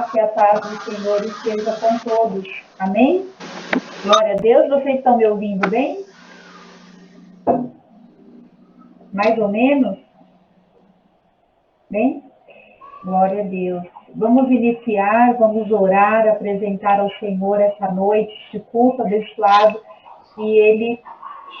graça e a paz do Senhor esteja com todos. Amém? Glória a Deus. Vocês estão me ouvindo bem? Mais ou menos? Bem? Glória a Deus. Vamos iniciar, vamos orar, apresentar ao Senhor essa noite, este culto abençoado que Ele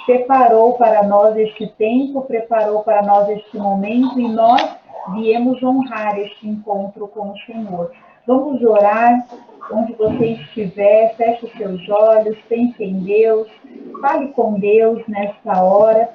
preparou para nós este tempo, preparou para nós este momento e nós viemos honrar este encontro com o Senhor. Vamos orar, onde você estiver, feche os seus olhos, pense em Deus, fale com Deus nesta hora.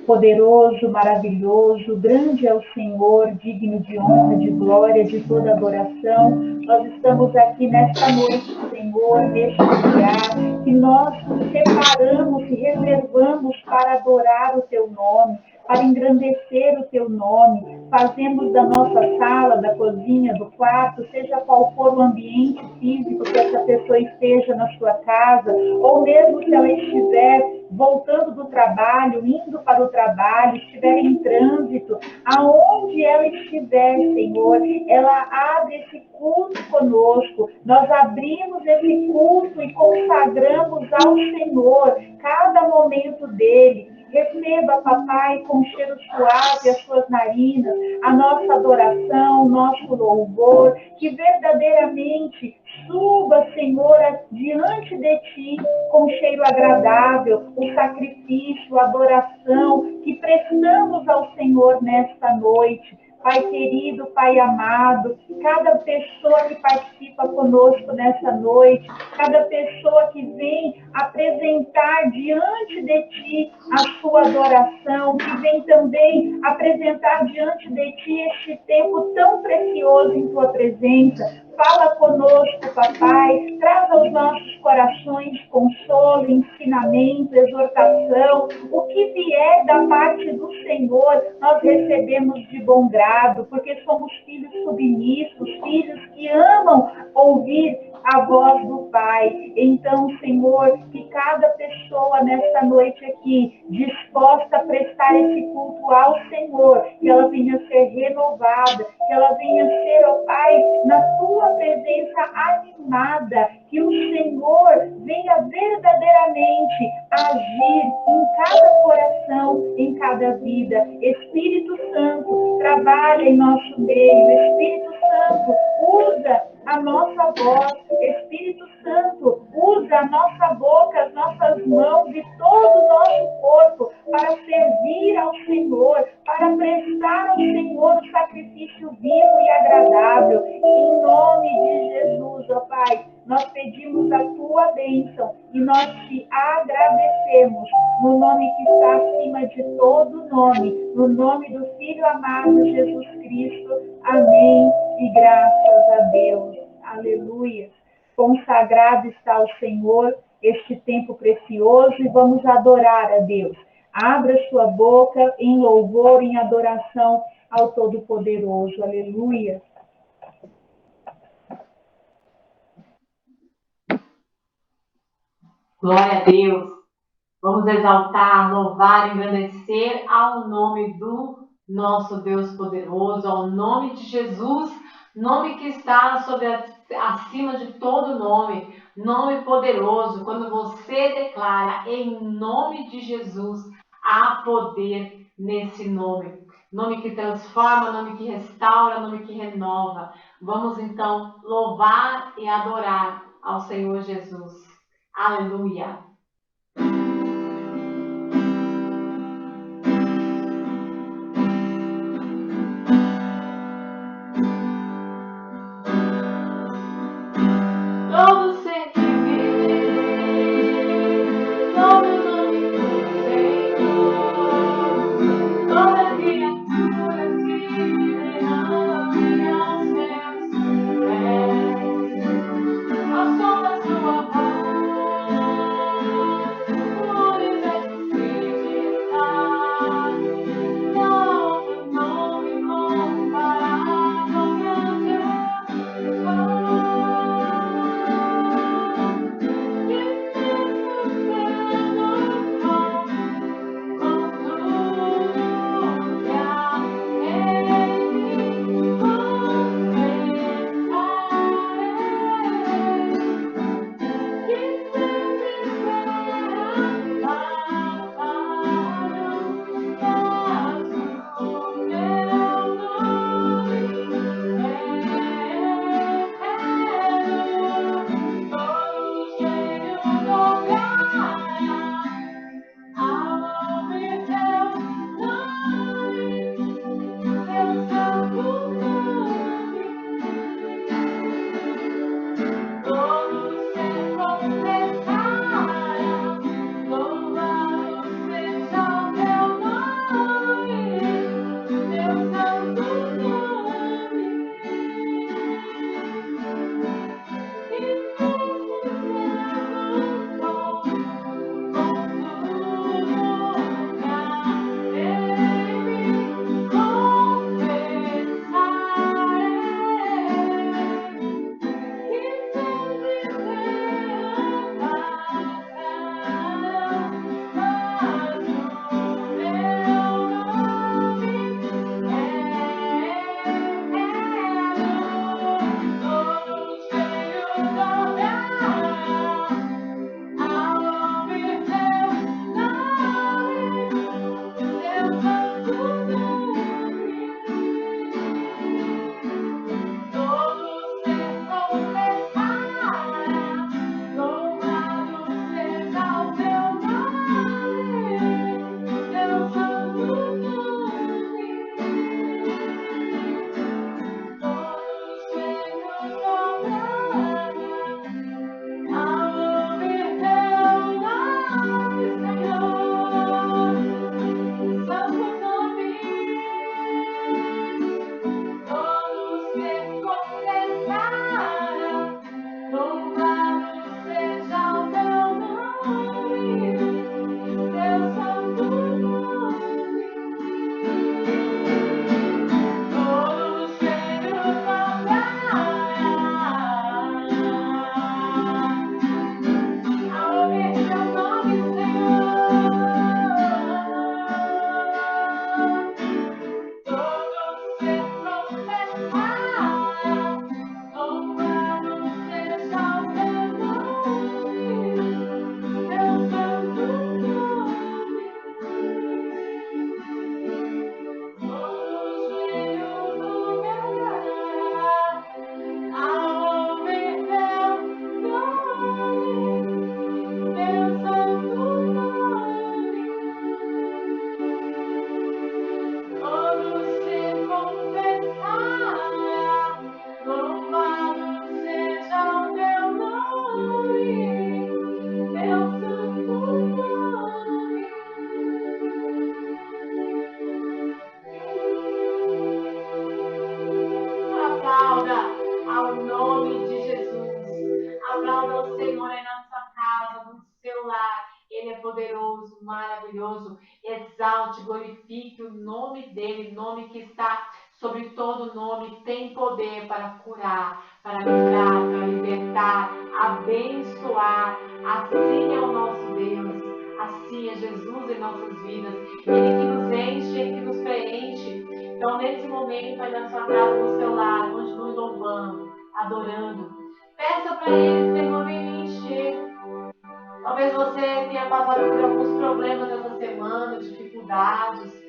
Poderoso, maravilhoso, grande é o Senhor, digno de honra, de glória, de toda adoração. Nós estamos aqui nesta noite, Senhor, neste lugar, que nós separamos e reservamos para adorar o Teu nome, para engrandecer o Teu nome. Fazemos da nossa sala, da cozinha, do quarto, seja qual for o ambiente físico que essa pessoa esteja na sua casa, ou mesmo se ela estiver voltando do trabalho, indo para o trabalho, estiver em trânsito, aonde ela estiver, Senhor, ela abre esse culto conosco. Nós abrimos esse culto e consagramos ao Senhor cada momento dele. Receba, papai, com cheiro suave as suas narinas, a nossa adoração, nosso louvor, que verdadeiramente suba, Senhor, diante de Ti, com cheiro agradável, o sacrifício, a adoração que prestamos ao Senhor nesta noite. Pai querido, Pai amado, cada pessoa que participa conosco nessa noite, cada pessoa que vem apresentar diante de Ti a sua adoração, que vem também apresentar diante de Ti este tempo tão precioso em Tua presença. Fala conosco, papai, traz aos nossos corações consolo, ensinamento, exortação. O que vier da parte do Senhor, nós recebemos de bom grado, porque somos filhos submissos, filhos que amam ouvir a voz do Pai. Então, Senhor, que cada pessoa nesta noite aqui, disposta a prestar esse culto ao Senhor, que ela venha ser renovada, que ela venha ser, ó Pai, na Tua presença animada, que o Senhor venha verdadeiramente agir em cada coração, em cada vida. Espírito Santo, trabalha em nosso meio. Espírito Santo, usa a nossa voz. Espírito Santo, usa a nossa boca, as nossas mãos e todo o nosso corpo para servir ao Senhor, para prestar ao Senhor o sacrifício vivo e agradável. Em nome de Jesus, ó Pai, nós pedimos a Tua bênção e nós Te agradecemos no nome que está acima de todo nome, no nome do Filho amado Jesus Cristo. Amém e graças a Deus. Aleluia. Consagrado está o Senhor este tempo precioso e vamos adorar a Deus. Abra sua boca em louvor, em adoração ao Todo-Poderoso. Aleluia. Glória a Deus. Vamos exaltar, louvar, engrandecer ao nome do nosso Deus poderoso, ao nome de Jesus, nome que está acima de todo nome, nome poderoso. Quando você declara em nome de Jesus, há poder nesse nome. Nome que transforma, nome que restaura, nome que renova. Vamos então louvar e adorar ao Senhor Jesus. Aleluia. Todo ser que vive, louve o nome do Senhor. Toda criatura que derrame aos seus pés, ao som da sua voz, casa, no seu lar. Ele é poderoso, maravilhoso. Exalte, glorifique o nome dele, nome que está sobre todo nome, tem poder para curar, para livrar, para libertar, abençoar. Assim é o nosso Deus, assim é Jesus em nossas vidas. Ele que nos enche, Ele que nos preenche. Então, nesse momento, aí na sua casa, no seu lar, continue louvando, adorando. Peça para Ele, Senhor, vem me encher. Talvez você tenha passado por alguns problemas essa semana, dificuldades.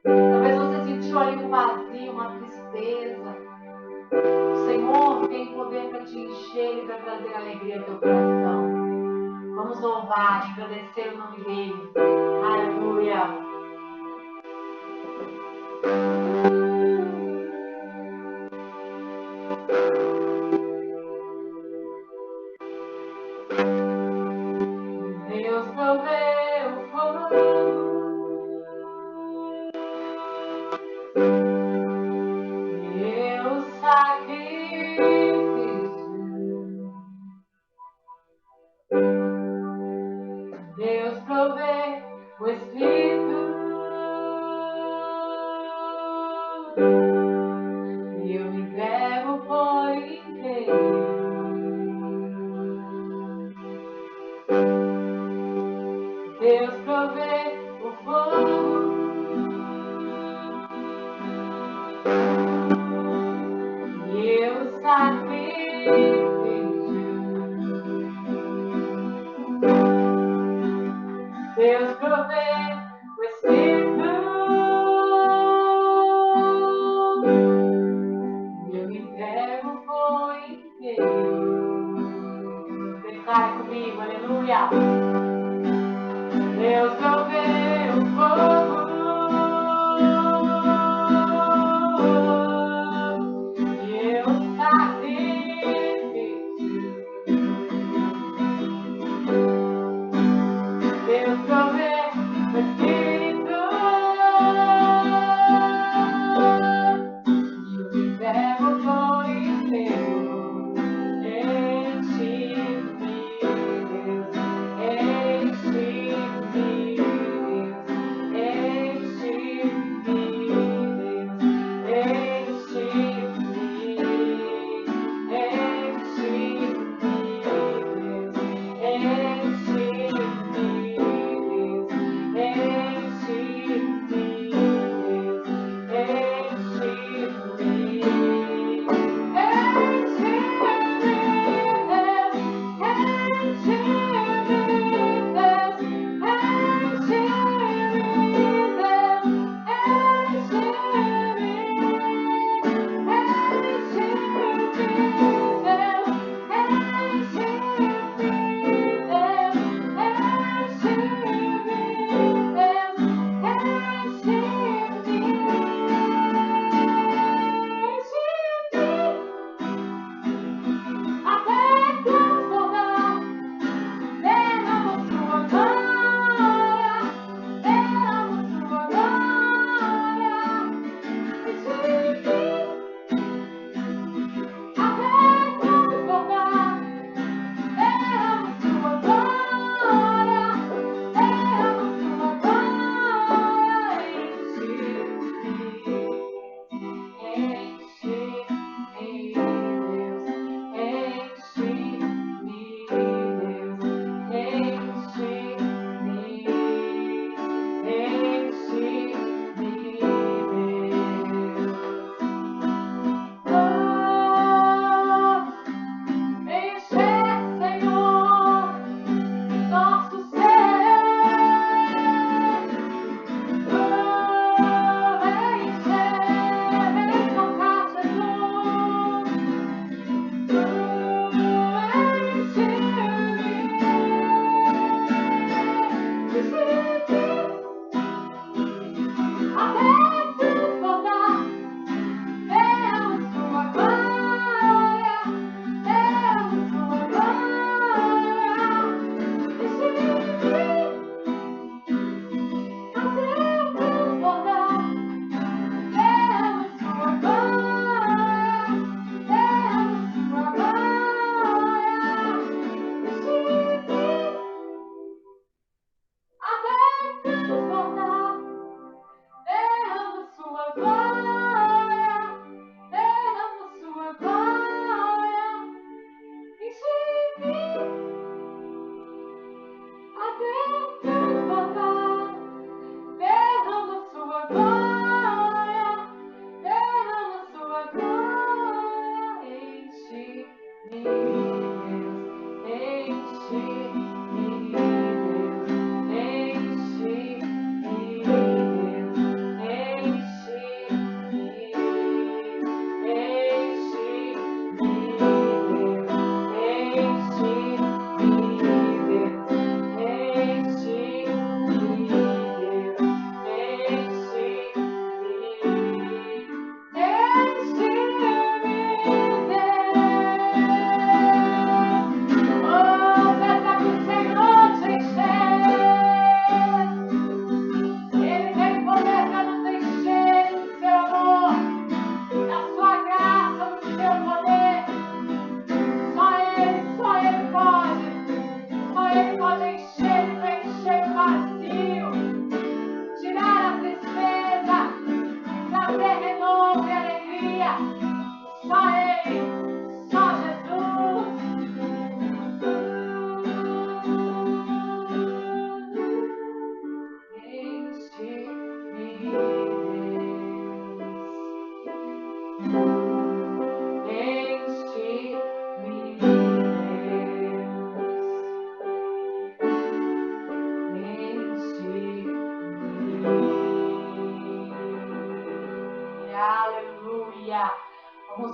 Talvez você sentiu ali um vazio, uma tristeza. O Senhor tem poder para te encher e para trazer alegria ao teu coração. Vamos louvar, agradecer o nome dele. Aleluia. Deus provê o fogo. Eu sacrifício. Deus provê o Espírito. E eu me entrego por inteiro. Deus provê o fogo. E eu sacrifício. Deus provê o Espírito. E eu me entrego por inteiro. Declare comigo, aleluia. Deus provê o fogo. E eu sacrifício. Deus provê o Espírito. E eu me entrego por inteiro. Enche-me, Deus.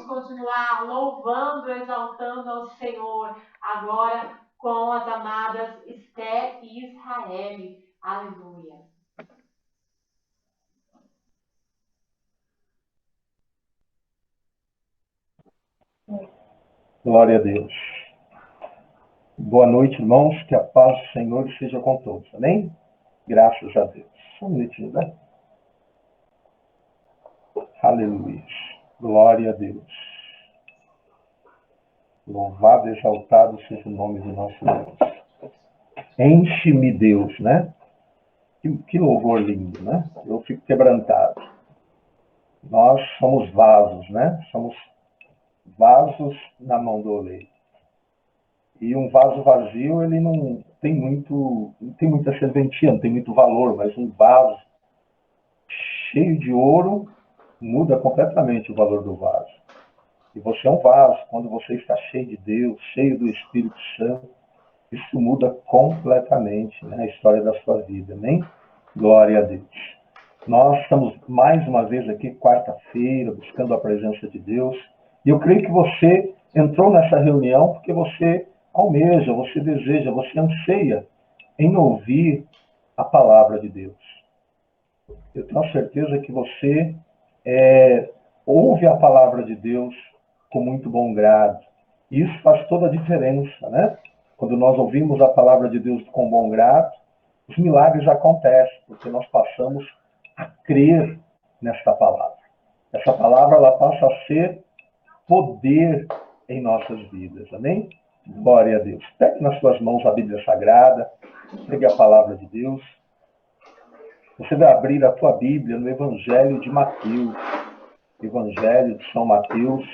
continuar louvando, exaltando ao Senhor, agora com as amadas Esther e Israel. Aleluia. Glória a Deus. Boa noite, irmãos. Que a paz do Senhor esteja com todos. Amém? Graças a Deus. Um minutinho, né? Aleluia. Glória a Deus. Louvado e exaltado seja o nome do nosso Deus. Enche-me, Deus, né? Que louvor lindo, né? Eu fico quebrantado. Nós somos vasos, né? Somos vasos na mão do oleiro. E um vaso vazio, ele não tem muita serventia, não tem muito valor, mas um vaso cheio de ouro muda completamente o valor do vaso. E você é um vaso, quando você está cheio de Deus, cheio do Espírito Santo, isso muda completamente, né, a história da sua vida, amém? Glória a Deus. Nós estamos mais uma vez aqui, quarta-feira, buscando a presença de Deus. E eu creio que você entrou nessa reunião porque você almeja, você deseja, você anseia em ouvir a palavra de Deus. Eu tenho certeza que você ouve a palavra de Deus com muito bom grado. E isso faz toda a diferença, né? Quando nós ouvimos a palavra de Deus com bom grado, os milagres acontecem, porque nós passamos a crer nesta palavra. Essa palavra, ela passa a ser poder em nossas vidas, amém? Glória a Deus. Pegue nas suas mãos a Bíblia Sagrada, pegue a palavra de Deus. Você vai abrir a tua Bíblia no Evangelho de Mateus. Evangelho de São Mateus,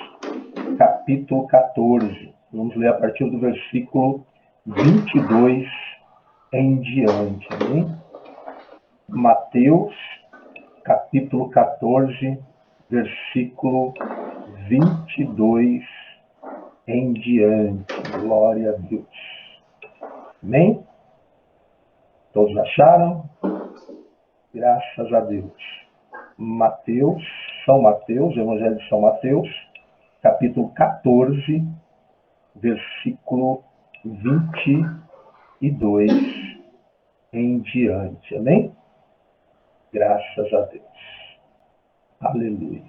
capítulo 14. Vamos ler a partir do versículo 22 em diante. Amém? Mateus, capítulo 14, versículo 22 em diante. Glória a Deus. Amém? Todos acharam? Graças a Deus. Mateus, São Mateus, Evangelho de São Mateus, capítulo 14, versículo 22 em diante. Amém? Graças a Deus. Aleluia.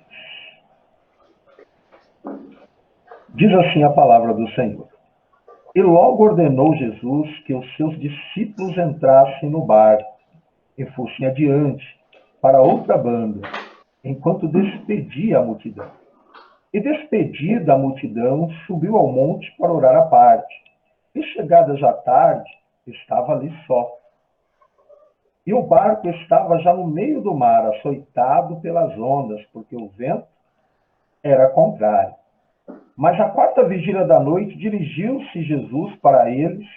Diz assim a palavra do Senhor. E logo ordenou Jesus que os seus discípulos entrassem no barco e fossem adiante para outra banda, enquanto despedia a multidão. E despedida a multidão, subiu ao monte para orar à parte. E chegada já tarde, estava ali só. E o barco estava já no meio do mar, açoitado pelas ondas, porque o vento era contrário. Mas à quarta vigília da noite, dirigiu-se Jesus para eles,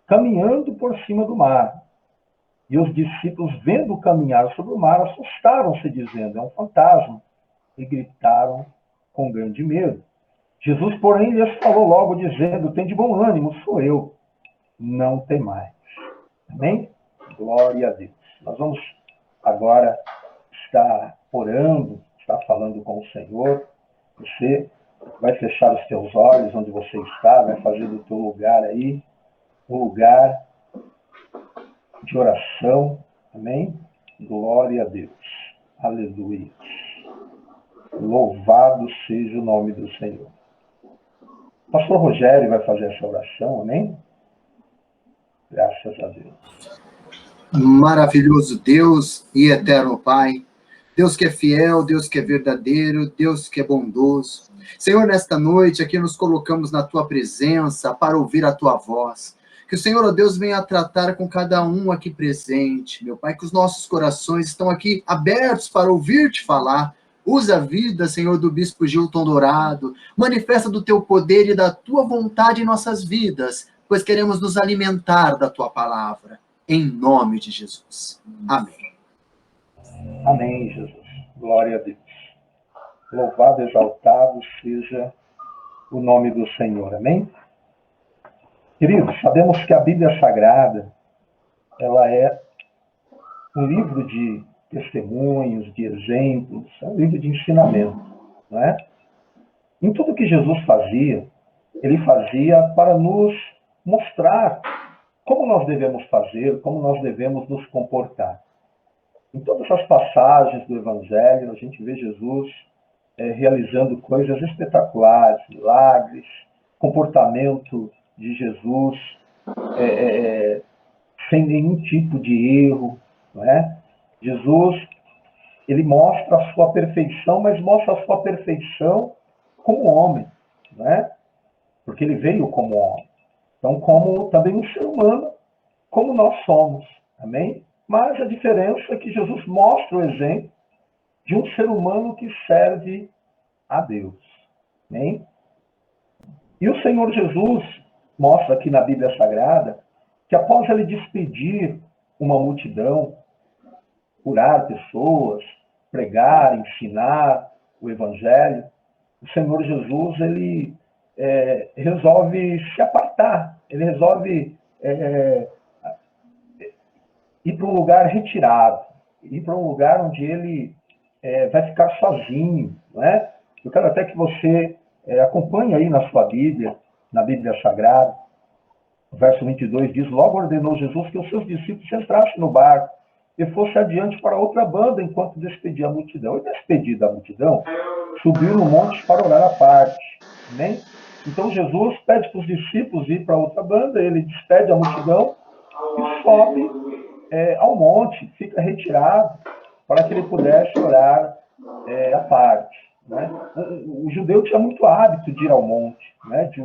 caminhando por cima do mar. E os discípulos, vendo caminhar sobre o mar, assustaram-se, dizendo, é um fantasma, e gritaram com grande medo. Jesus, porém, lhes falou logo, dizendo, tem de bom ânimo, sou eu, não temais. Amém? Glória a Deus. Nós vamos agora estar orando, estar falando com o Senhor. Você vai fechar os teus olhos onde você está, vai fazer do teu lugar aí um lugar de oração. Amém? Glória a Deus. Aleluia. Louvado seja o nome do Senhor. O pastor Rogério vai fazer essa oração, amém? Graças a Deus. Maravilhoso Deus e eterno Pai, Deus que é fiel, Deus que é verdadeiro, Deus que é bondoso. Senhor, nesta noite aqui nos colocamos na Tua presença para ouvir a Tua voz. Que o Senhor, ó Deus, venha tratar com cada um aqui presente, meu Pai, que os nossos corações estão aqui abertos para ouvir-te falar. Usa a vida, Senhor, do Bispo Gilton Dourado, manifesta do Teu poder e da Tua vontade em nossas vidas, pois queremos nos alimentar da Tua palavra. Em nome de Jesus. Amém. Amém, Jesus. Glória a Deus. Louvado, exaltado seja o nome do Senhor. Amém? Queridos, sabemos que a Bíblia Sagrada, ela é um livro de testemunhos, de exemplos, é um livro de ensinamento, não é? Em tudo que Jesus fazia, ele fazia para nos mostrar como nós devemos fazer, como nós devemos nos comportar. Em todas as passagens do Evangelho, a gente vê Jesus realizando coisas espetaculares, milagres, comportamento de Jesus sem nenhum tipo de erro, não é? Jesus, ele mostra a sua perfeição, mas mostra a sua perfeição como homem, não é? Porque ele veio como homem. Então, como também um ser humano, como nós somos, amém? Mas a diferença é que Jesus mostra o exemplo de um ser humano que serve a Deus, amém? E o Senhor Jesus mostra aqui na Bíblia Sagrada que após ele despedir uma multidão, curar pessoas, pregar, ensinar o Evangelho, o Senhor Jesus, ele resolve se apartar, ele resolve ir para um lugar retirado, ir para um lugar onde ele vai ficar sozinho, não é? Eu quero até que você acompanhe aí na sua Bíblia, na Bíblia Sagrada, o verso 22 diz: logo ordenou Jesus que os seus discípulos entrassem no barco e fosse adiante para outra banda enquanto despedia a multidão. E despedida a multidão, subiu no monte para orar à parte. Amém? Então Jesus pede para os discípulos ir para outra banda, ele despede a multidão e sobe ao monte, fica retirado para que ele pudesse orar à parte. Né? O judeu tinha muito hábito de ir ao monte, né? de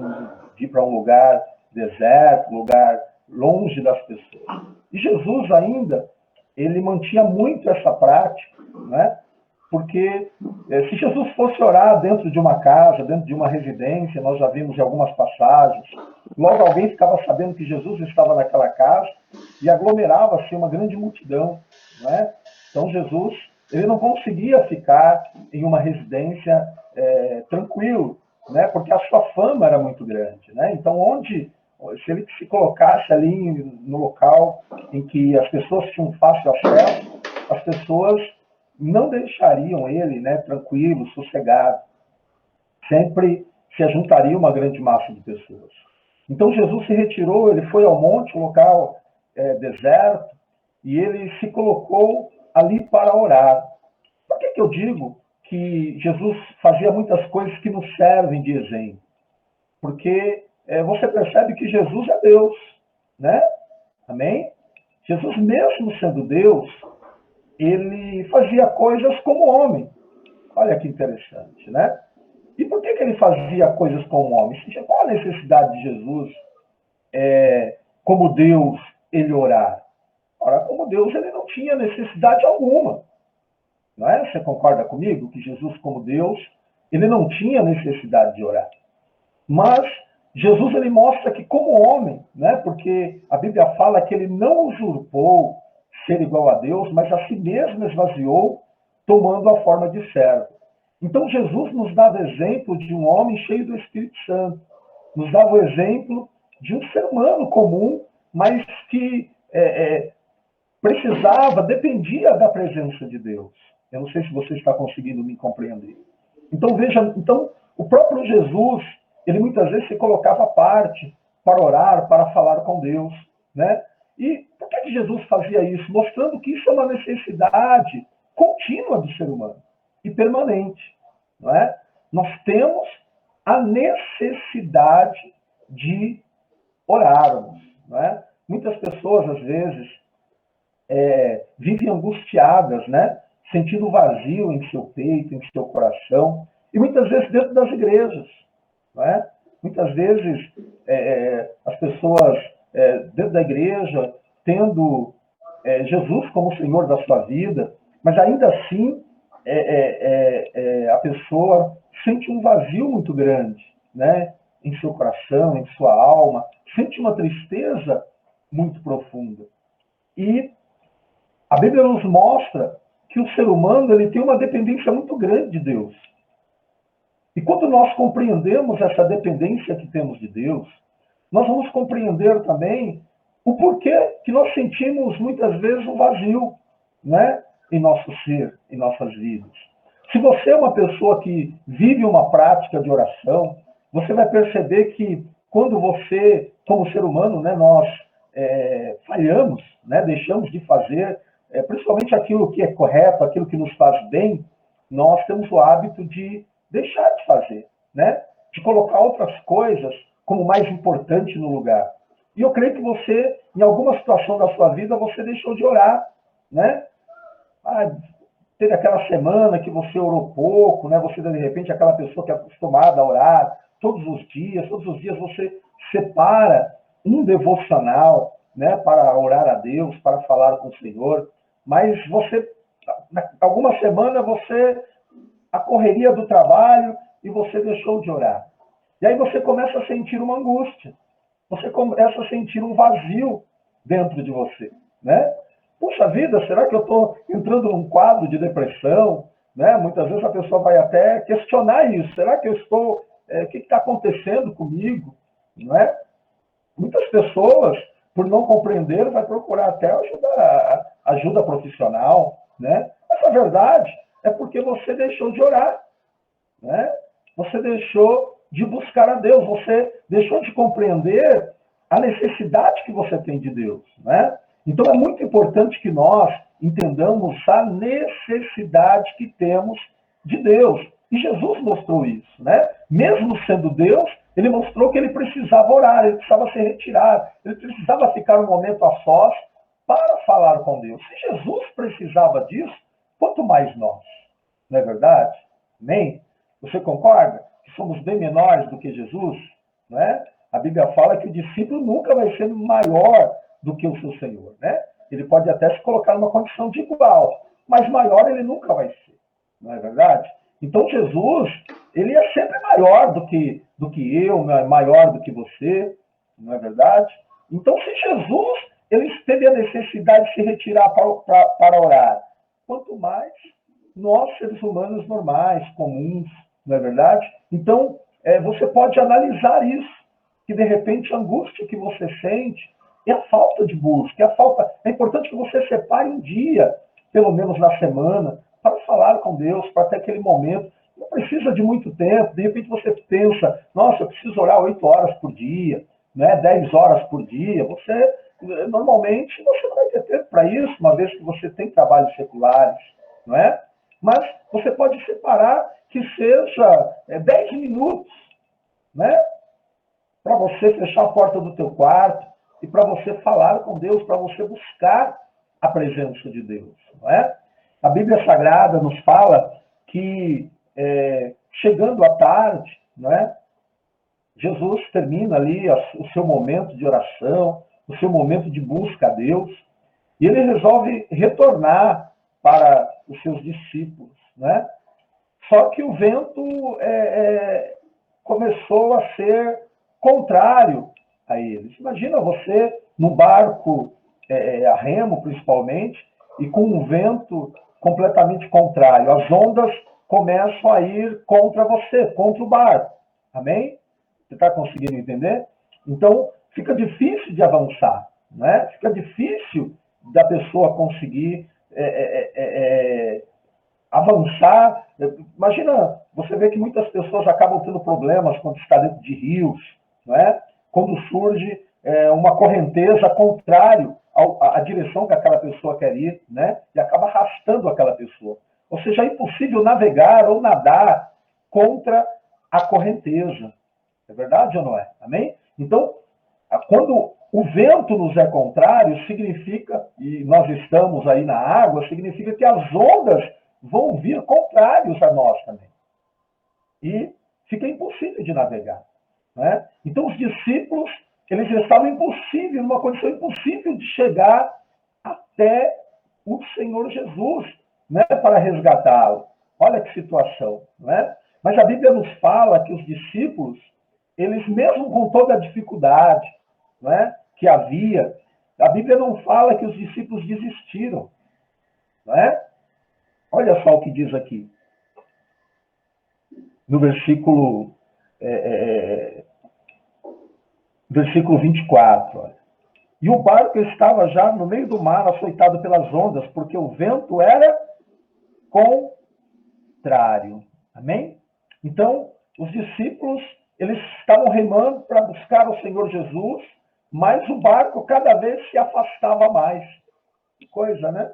ir para um lugar deserto, um lugar longe das pessoas. E Jesus ainda, ele mantinha muito essa prática, né? Porque se Jesus fosse orar dentro de uma casa, dentro de uma residência, nós já vimos em algumas passagens, logo alguém ficava sabendo que Jesus estava naquela casa e aglomerava-se uma grande multidão, né? Então Jesus, ele não conseguia ficar em uma residência tranquilo, né? Porque a sua fama era muito grande, né? Então se ele se colocasse ali no local em que as pessoas tinham fácil acesso, as pessoas não deixariam ele, né, tranquilo, sossegado. Sempre se ajuntaria uma grande massa de pessoas. Então Jesus se retirou, ele foi ao monte, um local deserto, e ele se colocou ali para orar. Por que eu digo que Jesus fazia muitas coisas que nos servem de exemplo? Porque você percebe que Jesus é Deus, né? Amém? Jesus, mesmo sendo Deus, ele fazia coisas como homem. Olha que interessante, né? E por que ele fazia coisas como homem? Qual a necessidade de Jesus, como Deus, ele orar? Ora, como Deus, ele não tinha necessidade alguma. Não é? Você concorda comigo que Jesus, como Deus, ele não tinha necessidade de orar? Mas Jesus, ele mostra que como homem, né? Porque a Bíblia fala que ele não usurpou ser igual a Deus, mas a si mesmo esvaziou, tomando a forma de servo. Então Jesus nos dava exemplo de um homem cheio do Espírito Santo, nos dava o exemplo de um ser humano comum, mas que dependia da presença de Deus. Eu não sei se você está conseguindo me compreender. Então veja, o próprio Jesus, ele muitas vezes se colocava à parte para orar, para falar com Deus, né? E por que Jesus fazia isso? Mostrando que isso é uma necessidade contínua do ser humano e permanente, não é? Nós temos a necessidade de orarmos, não é? Muitas pessoas, às vezes, vivem angustiadas, né? Sentindo vazio em seu peito, em seu coração, e muitas vezes dentro das igrejas, não é? Muitas vezes as pessoas dentro da igreja tendo Jesus como Senhor da sua vida, mas ainda assim a pessoa sente um vazio muito grande, né? Em seu coração, em sua alma, sente uma tristeza muito profunda. E a Bíblia nos mostra que o ser humano ele tem uma dependência muito grande de Deus. E quando nós compreendemos essa dependência que temos de Deus, nós vamos compreender também o porquê que nós sentimos muitas vezes um vazio, né, em nosso ser, em nossas vidas. Se você é uma pessoa que vive uma prática de oração, você vai perceber que quando você, como ser humano, né, nós falhamos, né, deixamos de fazer, principalmente aquilo que é correto, aquilo que nos faz bem, nós temos o hábito de deixar de fazer, né? De colocar outras coisas como mais importante no lugar. E eu creio que você, em alguma situação da sua vida, você deixou de orar, né? Teve aquela semana que você orou pouco, né? Você, de repente, é aquela pessoa que é acostumada a orar todos os dias você separa um devocional, né, para orar a Deus, para falar com o Senhor, mas você, alguma semana, a correria do trabalho, e você deixou de orar. E aí você começa a sentir uma angústia, você começa a sentir um vazio dentro de você, né? Puxa vida, será que eu estou entrando num quadro de depressão? Né? Muitas vezes a pessoa vai até questionar isso. Será que eu estou... o que está acontecendo comigo? Não é? Muitas pessoas, por não compreender, vai procurar até ajuda profissional. Né? Mas a verdade é porque você deixou de orar. Né? Você deixou de buscar a Deus. Você deixou de compreender a necessidade que você tem de Deus. Né? Então, é muito importante que nós entendamos a necessidade que temos de Deus. E Jesus mostrou isso, né? Mesmo sendo Deus, ele mostrou que ele precisava orar, ele precisava se retirar, ele precisava ficar um momento a sós para falar com Deus. Se Jesus precisava disso, quanto mais nós. Não é verdade? Amém? Você concorda que somos bem menores do que Jesus? Não é? A Bíblia fala que o discípulo nunca vai ser maior do que o seu Senhor, né? Ele pode até se colocar numa condição de igual, mas maior ele nunca vai ser, não é verdade? Então Jesus, ele é sempre maior do que eu, maior do que você, não é verdade? Então se Jesus, ele teve a necessidade de se retirar para orar, quanto mais nós, seres humanos normais, comuns, não é verdade? Então você pode analisar isso, que de repente a angústia que você sente, é a falta de busca, é importante que você separe um dia, pelo menos na semana, para falar com Deus, para ter aquele momento. Não precisa de muito tempo, de repente você pensa, nossa, eu preciso orar 8 horas por dia, né, 10 horas por dia. Normalmente, você não vai ter tempo para isso, uma vez que você tem trabalhos seculares, não é? Mas você pode separar que seja 10 minutos, né, para você fechar a porta do teu quarto, e para você falar com Deus, para você buscar a presença de Deus. Não é? A Bíblia Sagrada nos fala que, chegando à tarde, não é? Jesus termina ali o seu momento de oração, o seu momento de busca a Deus, e ele resolve retornar para os seus discípulos. Não é? Só que o vento começou a ser contrário a eles. Imagina você num barco a remo, principalmente, e com um vento completamente contrário. As ondas começam a ir contra você, contra o barco. Amém? Você está conseguindo entender? Então, fica difícil de avançar. Né? Fica difícil da pessoa conseguir avançar. Imagina, você vê que muitas pessoas acabam tendo problemas quando está dentro de rios, não é? Quando surge uma correnteza contrário à direção que aquela pessoa quer ir, né? E acaba arrastando aquela pessoa. Ou seja, é impossível navegar ou nadar contra a correnteza. É verdade ou não é? Amém? Então, quando o vento nos é contrário, significa, e nós estamos aí na água, significa que as ondas vão vir contrários a nós também. E fica impossível de navegar. Né? Então, os discípulos, eles estavam impossíveis, numa condição impossível de chegar até o Senhor Jesus, né, para resgatá-lo. Olha que situação. Né? Mas a Bíblia nos fala que os discípulos, eles mesmo com toda a dificuldade, né, que havia, a Bíblia não fala que os discípulos desistiram. Né? Olha só o que diz aqui. No versículo 24. Olha. E o barco estava já no meio do mar, açoitado pelas ondas, porque o vento era contrário. Amém? Então, os discípulos, eles estavam remando para buscar o Senhor Jesus, mas o barco cada vez se afastava mais. Que coisa, né?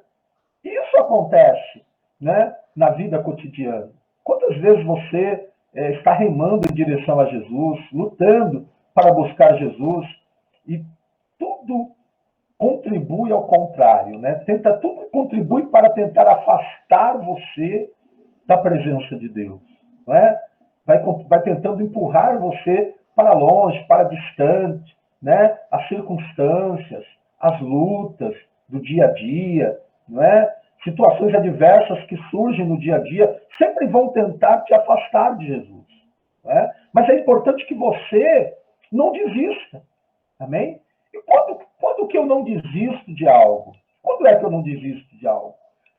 Isso acontece, né, na vida cotidiana. Quantas vezes você está remando em direção a Jesus, lutando para buscar Jesus, e tudo contribui ao contrário, né? Tudo contribui para tentar afastar você da presença de Deus, não é? Vai tentando empurrar você para longe, para distante, né? As circunstâncias, as lutas do dia a dia, não é? Situações adversas que surgem no dia a dia sempre vão tentar te afastar de Jesus, não é? Mas é importante que você não desista, amém? E quando que eu não desisto de algo? Quando é que eu não desisto de algo?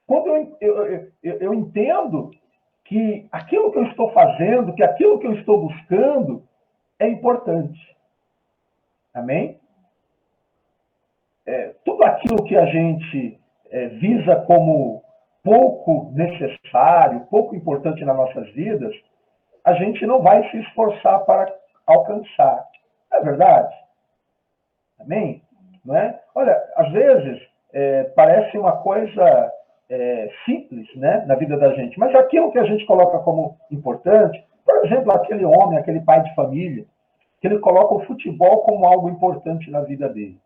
Quando eu entendo que aquilo que eu estou fazendo, que aquilo que eu estou buscando é importante. Amém? Tudo aquilo que a gente visa como pouco necessário, pouco importante nas nossas vidas, a gente não vai se esforçar para alcançar. Não é verdade? Amém? Não é? Olha, às vezes parece uma coisa simples, né, na vida da gente, mas aquilo que a gente coloca como importante, por exemplo, aquele homem, aquele pai de família, que ele coloca o futebol como algo importante na vida dele,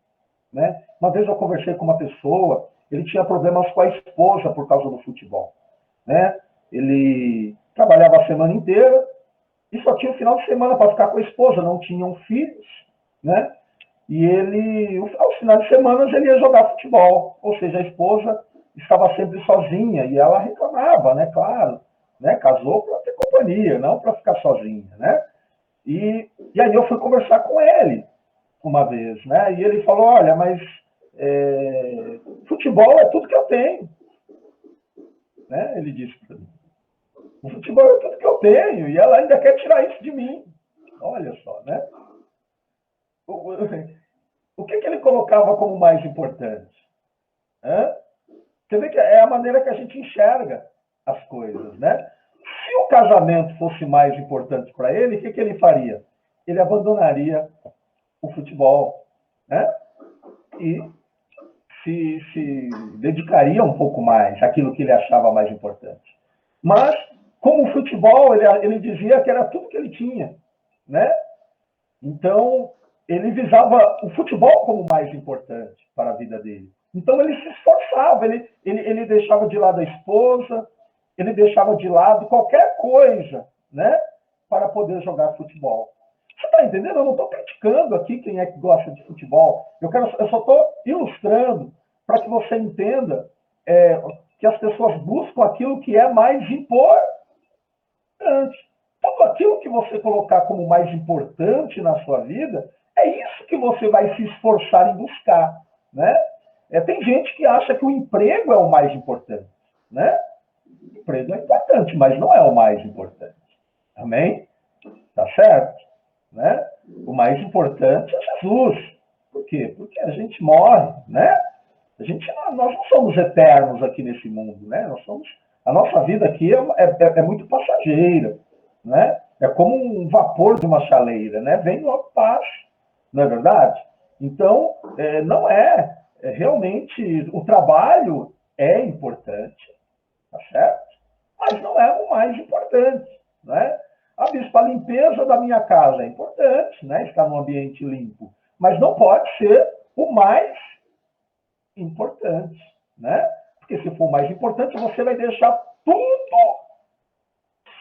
né? Uma vez eu conversei com uma pessoa, ele tinha problemas com a esposa por causa do futebol, né? Ele trabalhava a semana inteira e só tinha o final de semana para ficar com a esposa, não tinham filhos, né? E ele, aos finais de semana, ele ia jogar futebol. Ou seja, a esposa estava sempre sozinha e ela reclamava, né? Claro, né? Casou para ter companhia, não para ficar sozinha, né? E aí eu fui conversar com ele uma vez, né? E ele falou, olha, mas futebol é tudo que eu tenho, né? Ele disse para mim, o futebol é tudo que eu tenho e ela ainda quer tirar isso de mim. Olha só, né? O que ele colocava como mais importante? Você vê que é a maneira que a gente enxerga as coisas, né? Se o casamento fosse mais importante para ele, o que ele faria? Ele abandonaria o futebol, né? E se dedicaria um pouco mais àquilo que ele achava mais importante. Mas, como o futebol, ele dizia que era tudo que ele tinha, né? Então, ele visava o futebol como mais importante para a vida dele. Então, ele se esforçava, ele deixava de lado a esposa, ele deixava de lado qualquer coisa, né, para poder jogar futebol. Você está entendendo? Eu não estou criticando aqui quem é que gosta de futebol. Eu só estou ilustrando para que você entenda que as pessoas buscam aquilo que é mais importante. Tudo aquilo que você colocar como mais importante na sua vida, é isso que você vai se esforçar em buscar, né? Tem gente que acha que o emprego é o mais importante, né? O emprego é importante, mas não é o mais importante. Amém? Tá certo? Né? O mais importante é Jesus. Por quê? Porque a gente morre, né? Nós não somos eternos aqui nesse mundo, né? A nossa vida aqui é muito passageira, né? É como um vapor de uma chaleira, né? Vem logo passa, não é verdade? Então, não realmente o trabalho é importante, tá certo? Mas não é o mais importante, né? Bispo, a limpeza da minha casa é importante, né? Estar num ambiente limpo, mas não pode ser o mais importante, né? Porque se for o mais importante, você vai deixar tudo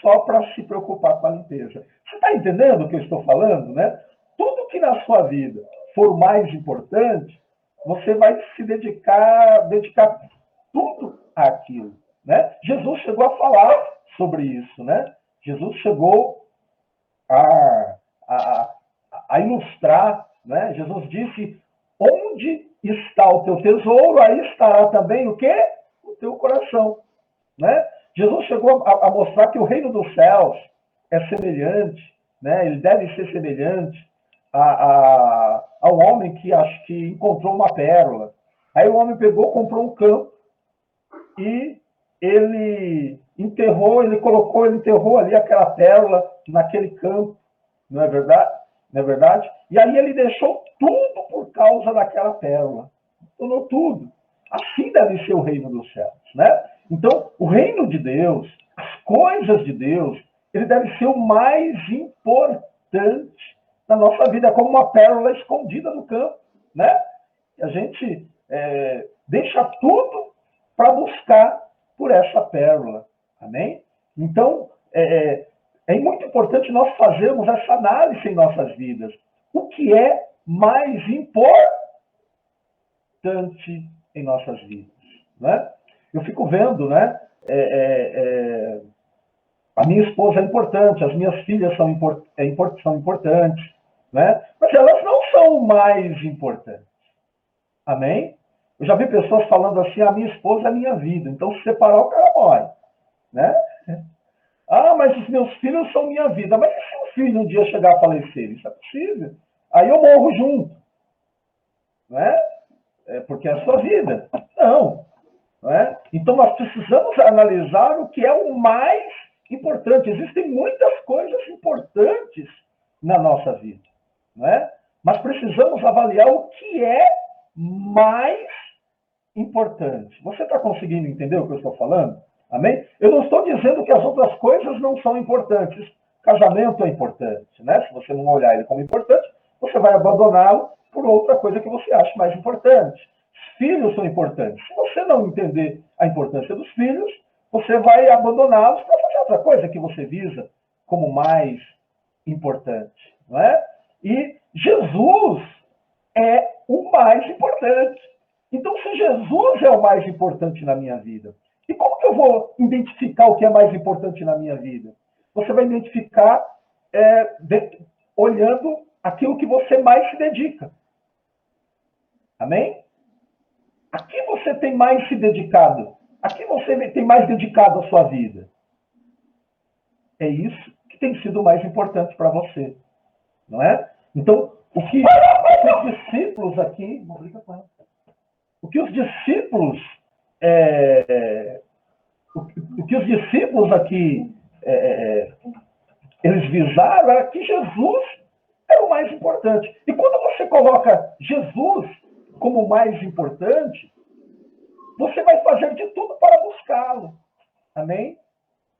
só para se preocupar com a limpeza. Você está entendendo o que eu estou falando, né? Tudo que na sua vida for mais importante, você vai se dedicar tudo àquilo, né? Jesus chegou a falar sobre isso, né? Jesus chegou a ilustrar, né? Jesus disse, onde está o teu tesouro, aí estará também o quê? O teu coração, né? Jesus chegou a mostrar que o reino dos céus é semelhante, né? Ele deve ser semelhante ao homem que encontrou uma pérola. Aí o homem pegou, comprou um campo e ele enterrou, ele enterrou ali aquela pérola naquele campo, não é verdade? Não é verdade? E aí ele deixou tudo por causa daquela pérola. Donou tudo. Assim deve ser o reino dos céus, né? Então, o reino de Deus, as coisas de Deus, ele deve ser o mais importante na nossa vida, como uma pérola escondida no campo, né? A gente deixa tudo para buscar por essa pérola, amém? Então, é muito importante nós fazermos essa análise em nossas vidas. O que é mais importante em nossas vidas, né? Eu fico vendo, né? A minha esposa é importante, as minhas filhas são importantes, né? Mas elas não são o mais importantes, amém? Eu já vi pessoas falando assim, a minha esposa é a minha vida, então se separar o cara morre, né? Ah, mas os meus filhos são minha vida. Mas e se um filho um dia chegar a falecer? Isso é possível. Aí eu morro junto, né? Porque é a sua vida. Não. Então, nós precisamos analisar o que é o mais importante. Existem muitas coisas importantes na nossa vida, mas precisamos avaliar o que é mais importante. Você está conseguindo entender o que eu estou falando? Amém? Eu não estou dizendo que as outras coisas não são importantes. Casamento é importante, né? Se você não olhar ele como importante, você vai abandoná-lo por outra coisa que você acha mais importante. Filhos são importantes. Se você não entender a importância dos filhos, você vai abandoná-los para fazer outra coisa que você visa como mais importante, não é? E Jesus é o mais importante. Então, se Jesus é o mais importante na minha vida, e como que eu vou identificar o que é mais importante na minha vida? Você vai identificar olhando aquilo que você mais se dedica. Amém? A que você tem mais se dedicado? A que você tem mais dedicado a sua vida? É isso que tem sido mais importante para você. Não é? Então, o que os discípulos aqui... O que os discípulos... O que os discípulos aqui eles visaram era que Jesus era o mais importante. E quando você coloca Jesus como o mais importante, você vai fazer de tudo para buscá-lo. Amém?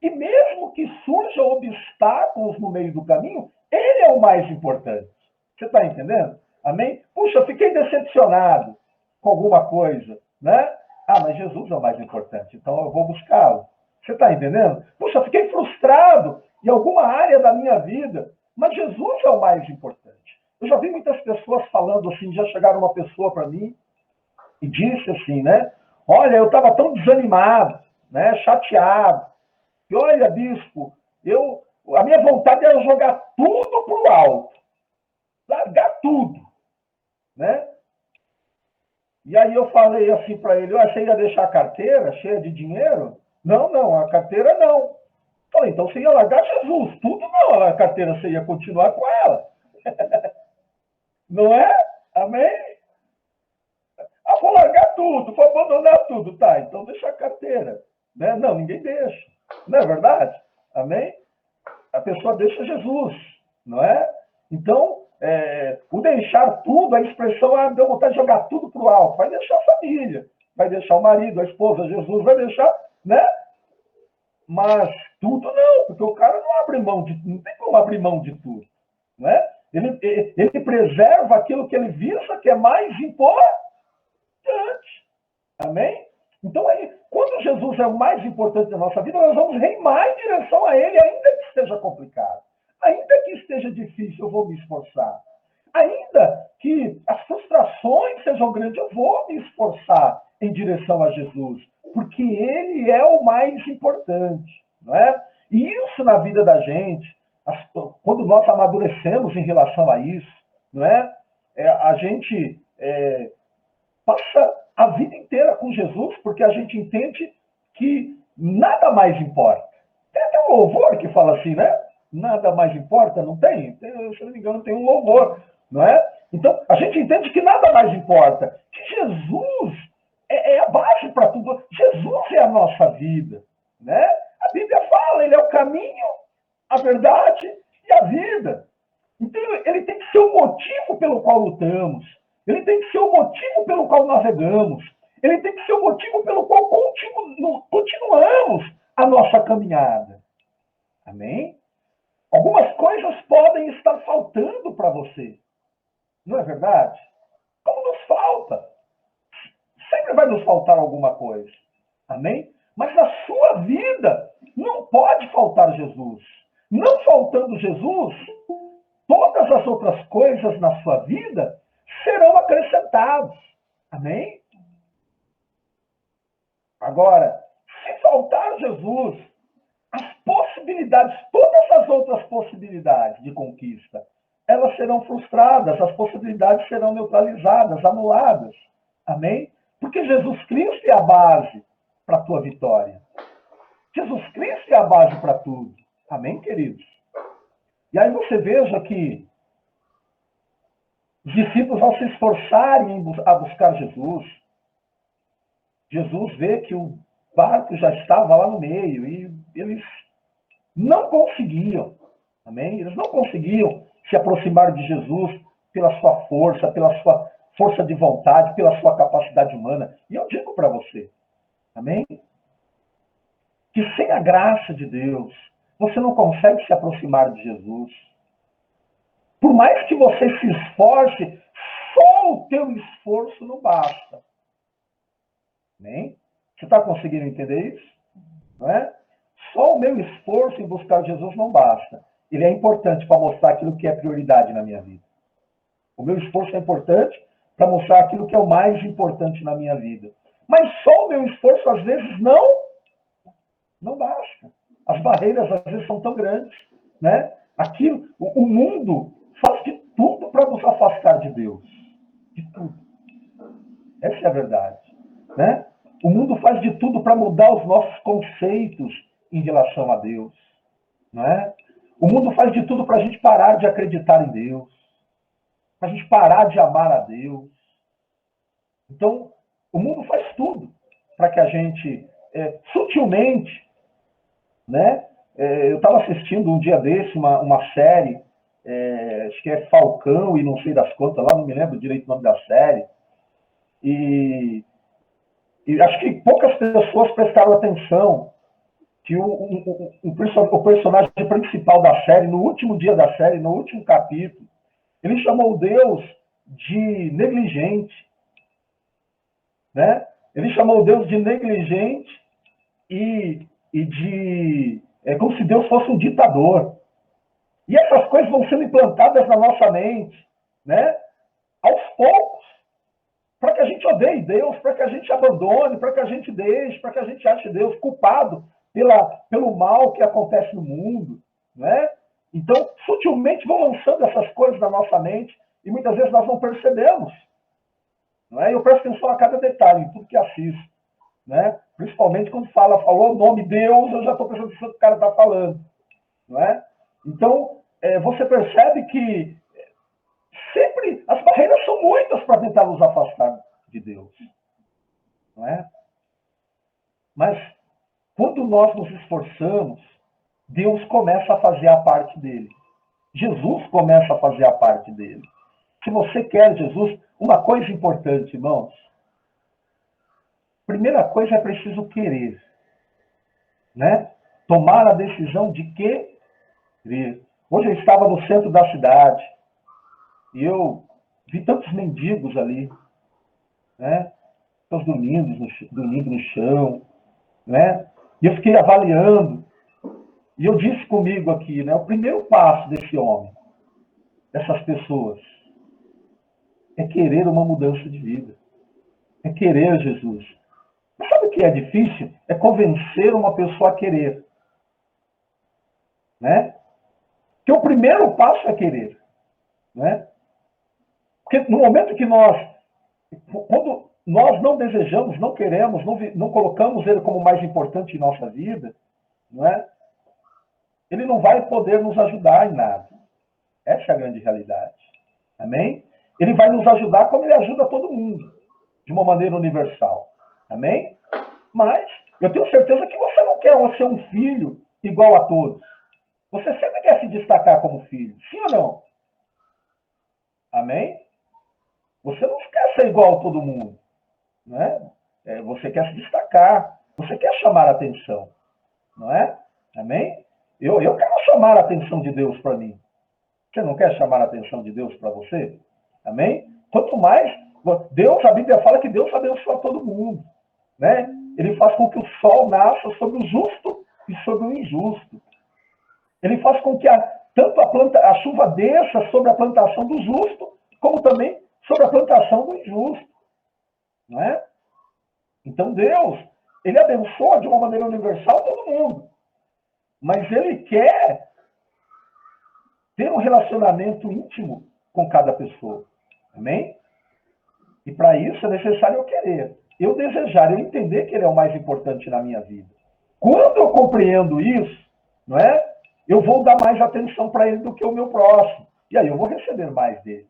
E mesmo que surjam obstáculos no meio do caminho, ele é o mais importante. Você está entendendo? Amém? Puxa, fiquei decepcionado com alguma coisa, né? Ah, mas Jesus é o mais importante, então eu vou buscá-lo. Você está entendendo? Puxa, fiquei frustrado em alguma área da minha vida, mas Jesus é o mais importante. Eu já vi muitas pessoas falando assim, já chegaram uma pessoa para mim e disse assim, né? Olha, eu estava tão desanimado, né? Chateado. E olha, bispo, a minha vontade era jogar tudo para o alto. Largar tudo, né? E aí eu falei assim para ele, você ia deixar a carteira cheia de dinheiro? Não, a carteira não. Falei, então você ia largar Jesus, tudo não, a carteira você ia continuar com ela. Não é? Amém? Ah, vou largar tudo, vou abandonar tudo. Tá, então deixa a carteira. Né? Não, ninguém deixa. Não é verdade? Amém? A pessoa deixa Jesus, não é? Então, o deixar tudo, a expressão, deu vontade de jogar tudo para o alto. Vai deixar a família, vai deixar o marido, a esposa, Jesus, vai deixar, né? Mas tudo não, porque o cara não abre mão não tem como abrir mão de tudo, né? Ele preserva aquilo que ele visa que é mais importante. Amém? Então, quando Jesus é o mais importante da nossa vida, nós vamos remar em direção a ele, ainda que esteja complicado. Ainda que esteja difícil, eu vou me esforçar. Ainda que as frustrações sejam grandes, eu vou me esforçar em direção a Jesus, porque ele é o mais importante, não é? E isso na vida da gente, quando nós amadurecemos em relação a isso, não é? A gente passa a vida inteira com Jesus, porque a gente entende que nada mais importa. Tem até um louvor que fala assim, né? Nada mais importa, não tem? Se não me engano, tem um louvor, não é? Então, a gente entende que nada mais importa, que Jesus é a base para tudo. Jesus é a nossa vida, né? A Bíblia fala, ele é o caminho, a verdade e a vida. Então, ele tem que ser o motivo pelo qual lutamos. Ele tem que ser o motivo pelo qual navegamos. Ele tem que ser o motivo pelo qual continuamos a nossa caminhada. Amém? Algumas coisas podem estar faltando para você. Não é verdade? Como nos falta? Sempre vai nos faltar alguma coisa. Amém? Mas na sua vida não pode faltar Jesus. Não faltando Jesus, todas as outras coisas na sua vida serão acrescentadas. Amém? Agora, se faltar Jesus, as possibilidades, todas as outras possibilidades de conquista, elas serão frustradas, as possibilidades serão neutralizadas, anuladas. Amém? Porque Jesus Cristo é a base para a tua vitória. Jesus Cristo é a base para tudo. Amém, queridos? E aí você veja que os discípulos, ao se esforçarem a buscar Jesus, Jesus vê que o barco já estava lá no meio e eles não conseguiam. Amém? Eles não conseguiam se aproximar de Jesus pela sua força de vontade, pela sua capacidade humana. E eu digo para você, amém? Que sem a graça de Deus, você não consegue se aproximar de Jesus. Por mais que você se esforce, só o teu esforço não basta. Amém? Você está conseguindo entender isso? Não é? Só o meu esforço em buscar Jesus não basta. Ele é importante para mostrar aquilo que é prioridade na minha vida. O meu esforço é importante para mostrar aquilo que é o mais importante na minha vida. Mas só o meu esforço, às vezes, não basta. As barreiras, às vezes, são tão grandes. Né? O mundo faz de tudo para nos afastar de Deus. De tudo. Essa é a verdade. Né? O mundo faz de tudo para mudar os nossos conceitos em relação a Deus. Não é? O mundo faz de tudo para a gente parar de acreditar em Deus. Para a gente parar de amar a Deus. Então, o mundo faz tudo para que a gente, sutilmente, né? Eu estava assistindo um dia desse uma série, acho que é Falcão e não sei das quantas, lá não me lembro direito o nome da série, e acho que poucas pessoas prestaram atenção que o personagem principal da série, no último dia da série, no último capítulo, ele chamou Deus de negligente. Né? Ele chamou Deus de negligente e de... como se Deus fosse um ditador. E essas coisas vão sendo implantadas na nossa mente, né? Aos poucos, para que a gente odeie Deus, para que a gente abandone, para que a gente deixe, para que a gente ache Deus culpado pelo mal que acontece no mundo. Né? Então, sutilmente vão lançando essas coisas na nossa mente e muitas vezes nós não percebemos. Não é? Eu presto atenção a cada detalhe, em tudo que assisto. Né? Principalmente quando falou o nome Deus, eu já estou pensando o que o cara está falando. Não é? Então, você percebe que sempre as barreiras são muitas para tentar nos afastar de Deus. Não é? Mas, quando nós nos esforçamos, Deus começa a fazer a parte dele. Jesus começa a fazer a parte dele. Se você quer Jesus, uma coisa importante, irmãos. Primeira coisa é preciso querer. Né? Tomar a decisão de querer. Hoje eu estava no centro da cidade e eu vi tantos mendigos ali. Né? Todos dormindo no chão. Né? E eu fiquei avaliando. E eu disse comigo aqui, né? O primeiro passo desse homem, dessas pessoas, é querer uma mudança de vida. É querer Jesus. Mas sabe o que é difícil? É convencer uma pessoa a querer. Né? Porque o primeiro passo é querer. Né? Porque no momento que quando nós não desejamos, não queremos, não colocamos ele como mais importante em nossa vida, não é? Ele não vai poder nos ajudar em nada. Essa é a grande realidade. Amém? Ele vai nos ajudar como ele ajuda todo mundo, de uma maneira universal. Amém? Mas eu tenho certeza que você não quer ser um filho igual a todos. Você sempre quer se destacar como filho. Sim ou não? Amém? Você não quer ser igual a todo mundo. Né? Você quer se destacar. Você quer chamar a atenção. Não é? Amém? Eu quero chamar a atenção de Deus para mim. Você não quer chamar a atenção de Deus para você? Amém? Quanto mais, Deus, a Bíblia fala que Deus abençoa todo mundo. Né? Ele faz com que o sol nasça sobre o justo e sobre o injusto. Ele faz com que tanto a chuva desça sobre a plantação do justo, como também sobre a plantação do injusto. Não é? Então Deus, ele abençoa de uma maneira universal todo mundo. Mas ele quer ter um relacionamento íntimo com cada pessoa. Amém? E para isso é necessário eu querer, eu desejar, eu entender que ele é o mais importante na minha vida. Quando eu compreendo isso, não é? Eu vou dar mais atenção para ele do que o meu próximo. E aí eu vou receber mais dele.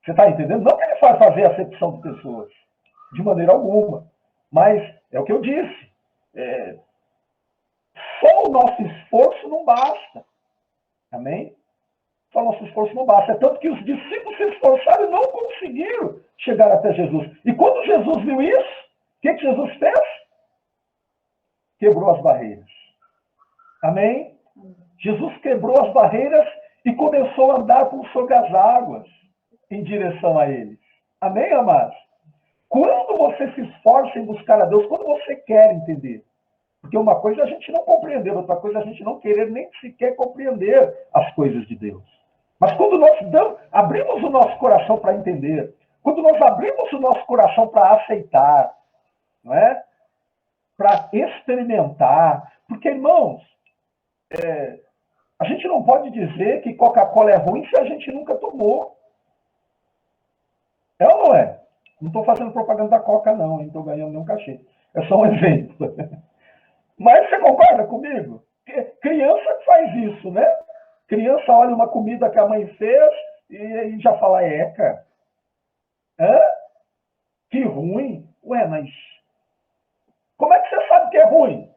Você está entendendo? Não que ele vai fazer acepção de pessoas, de maneira alguma. Mas é o que eu disse. Só o nosso esforço não basta. Amém? Só o nosso esforço não basta. É tanto que os discípulos se esforçaram e não conseguiram chegar até Jesus. E quando Jesus viu isso, o que Jesus fez? Quebrou as barreiras. Amém? Jesus quebrou as barreiras e começou a andar por sobre as águas em direção a eles. Amém, amados? Quando você se esforça em buscar a Deus, quando você quer entender, porque uma coisa é a gente não compreender, outra coisa é a gente não querer nem sequer compreender as coisas de Deus. Mas quando nós abrimos o nosso coração para entender, quando nós abrimos o nosso coração para aceitar, não é? Para experimentar, porque, irmãos, a gente não pode dizer que Coca-Cola é ruim se a gente nunca tomou. É ou não é? Não estou fazendo propaganda da Coca, não, não estou ganhando nenhum cachê. É só um exemplo. Mas você concorda comigo? Criança faz isso, né? Criança olha uma comida que a mãe fez e já fala, cara. Que ruim. Ué, mas como é que você sabe que é ruim?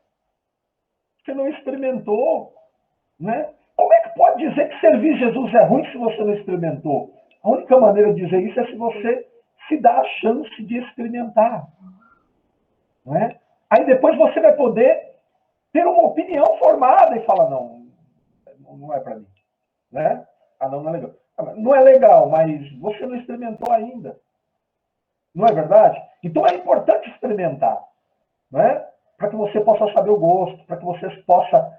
Você não experimentou, né? Como é que pode dizer que servir Jesus é ruim se você não experimentou? A única maneira de dizer isso é se você se dá a chance de experimentar. Não é? Aí depois você vai poder ter uma opinião formada e falar, não é para mim. Né? Não é legal. Não é legal, mas você não experimentou ainda. Não é verdade? Então é importante experimentar. Não é? Para que você possa saber o gosto, para que você possa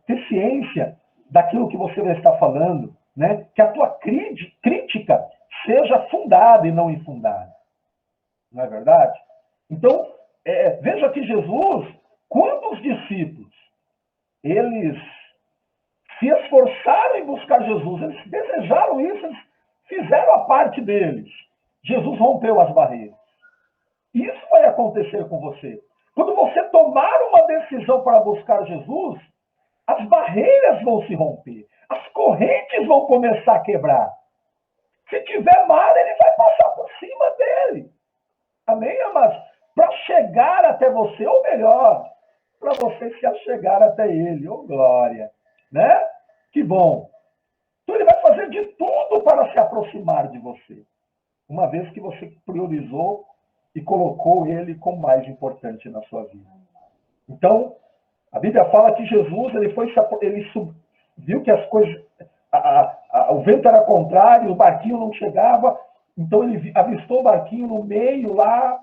ter ciência daquilo que você vai estar falando, né? Que a tua crítica seja fundada e não infundada. Não é verdade? Então, veja que Jesus, quando os discípulos, eles se esforçaram em buscar Jesus, eles desejaram isso, eles fizeram a parte deles. Jesus rompeu as barreiras. Isso vai acontecer com você. Quando você tomar uma decisão para buscar Jesus, as barreiras vão se romper. As correntes vão começar a quebrar. Se tiver mar, ele vai passar por cima dele. Amém, amados? Para chegar até você, ou melhor, para você se achegar até ele. Oh, glória. Né? Que bom. Então ele vai fazer de tudo para se aproximar de você. Uma vez que você priorizou e colocou ele como mais importante na sua vida. Então, a Bíblia fala que Jesus, ele viu que as coisas, o vento era contrário, o barquinho não chegava, então ele avistou o barquinho no meio lá,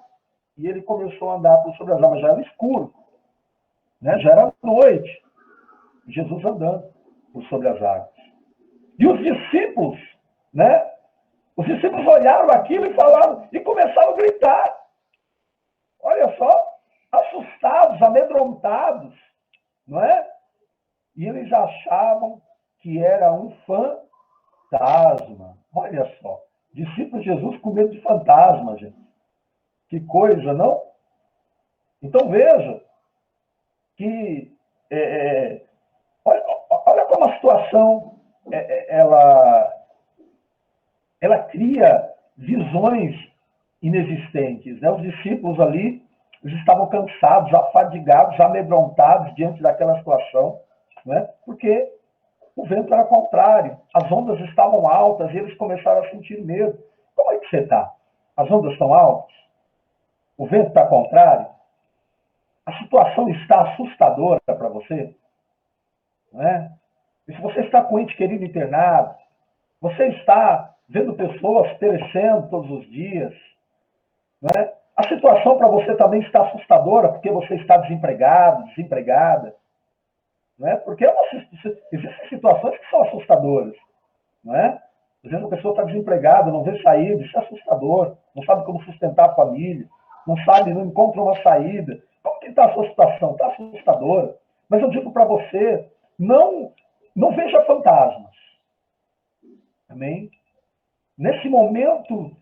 e ele começou a andar por sobre as águas. Já era escuro, né? Já era noite. Jesus andando por sobre as águas. E os discípulos, né? Os discípulos olharam aquilo e falaram, e começaram a gritar. Olha só, assustados, amedrontados, não é? E eles achavam que era um fantasma. Olha só, discípulos de Jesus com medo de fantasma, gente. Que coisa, não? Então veja que olha como a situação ela cria visões inexistentes. Né? Os discípulos ali eles estavam cansados, afadigados, amedrontados diante daquela situação, né? Porque o vento era contrário, as ondas estavam altas e eles começaram a sentir medo. Como é que você está? As ondas estão altas? O vento está contrário? A situação está assustadora para você? Né? E se você está com ente querido internado, você está vendo pessoas perecendo todos os dias, né? A situação para você também está assustadora, porque você está desempregado, desempregada. Né? Porque existem situações que são assustadoras. Não é? Às vezes a pessoa está desempregada, não vê saída, isso é assustador, não sabe como sustentar a família, não sabe, não encontra uma saída. Como que está a sua situação? Está assustadora. Mas eu digo para você, não veja fantasmas. Amém? Nesse momento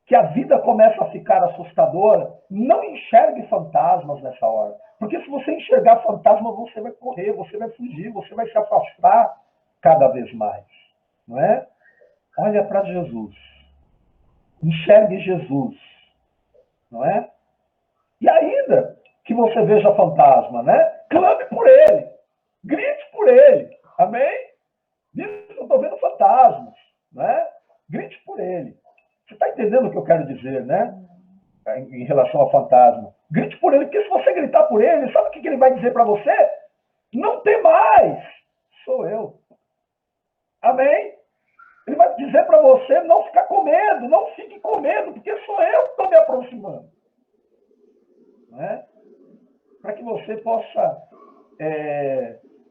que a vida começa a ficar assustadora, não enxergue fantasmas nessa hora. Porque se você enxergar fantasma, você vai correr, você vai fugir, você vai se afastar cada vez mais. Não é? Olha para Jesus. Enxergue Jesus. Não é? E ainda que você veja fantasma, né? Clame por ele. Grite por ele. Amém? Diz, eu estou vendo fantasmas. Né? Grite por ele. Você está entendendo o que eu quero dizer, né? Em relação ao fantasma. Grite por ele, porque se você gritar por ele, sabe o que ele vai dizer para você? Não tem mais. Sou eu. Amém? Ele vai dizer para você não ficar com medo, não fique com medo, porque sou eu que estou me aproximando. Né? Para que você possa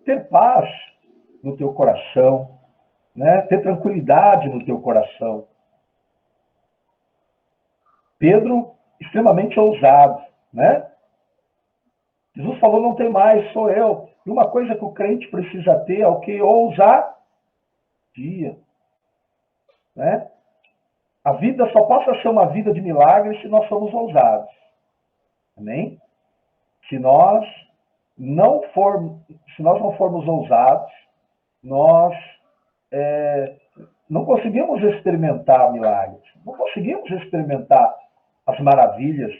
ter paz no teu coração, né? Ter tranquilidade no teu coração. Pedro, extremamente ousado, né? Jesus falou, não tem mais, sou eu. E uma coisa que o crente precisa ter é o que? Ousadia. Né? A vida só passa a ser uma vida de milagres se nós somos ousados. Amém? Se nós não formos ousados, nós não conseguimos experimentar milagres. Não conseguimos experimentar as maravilhas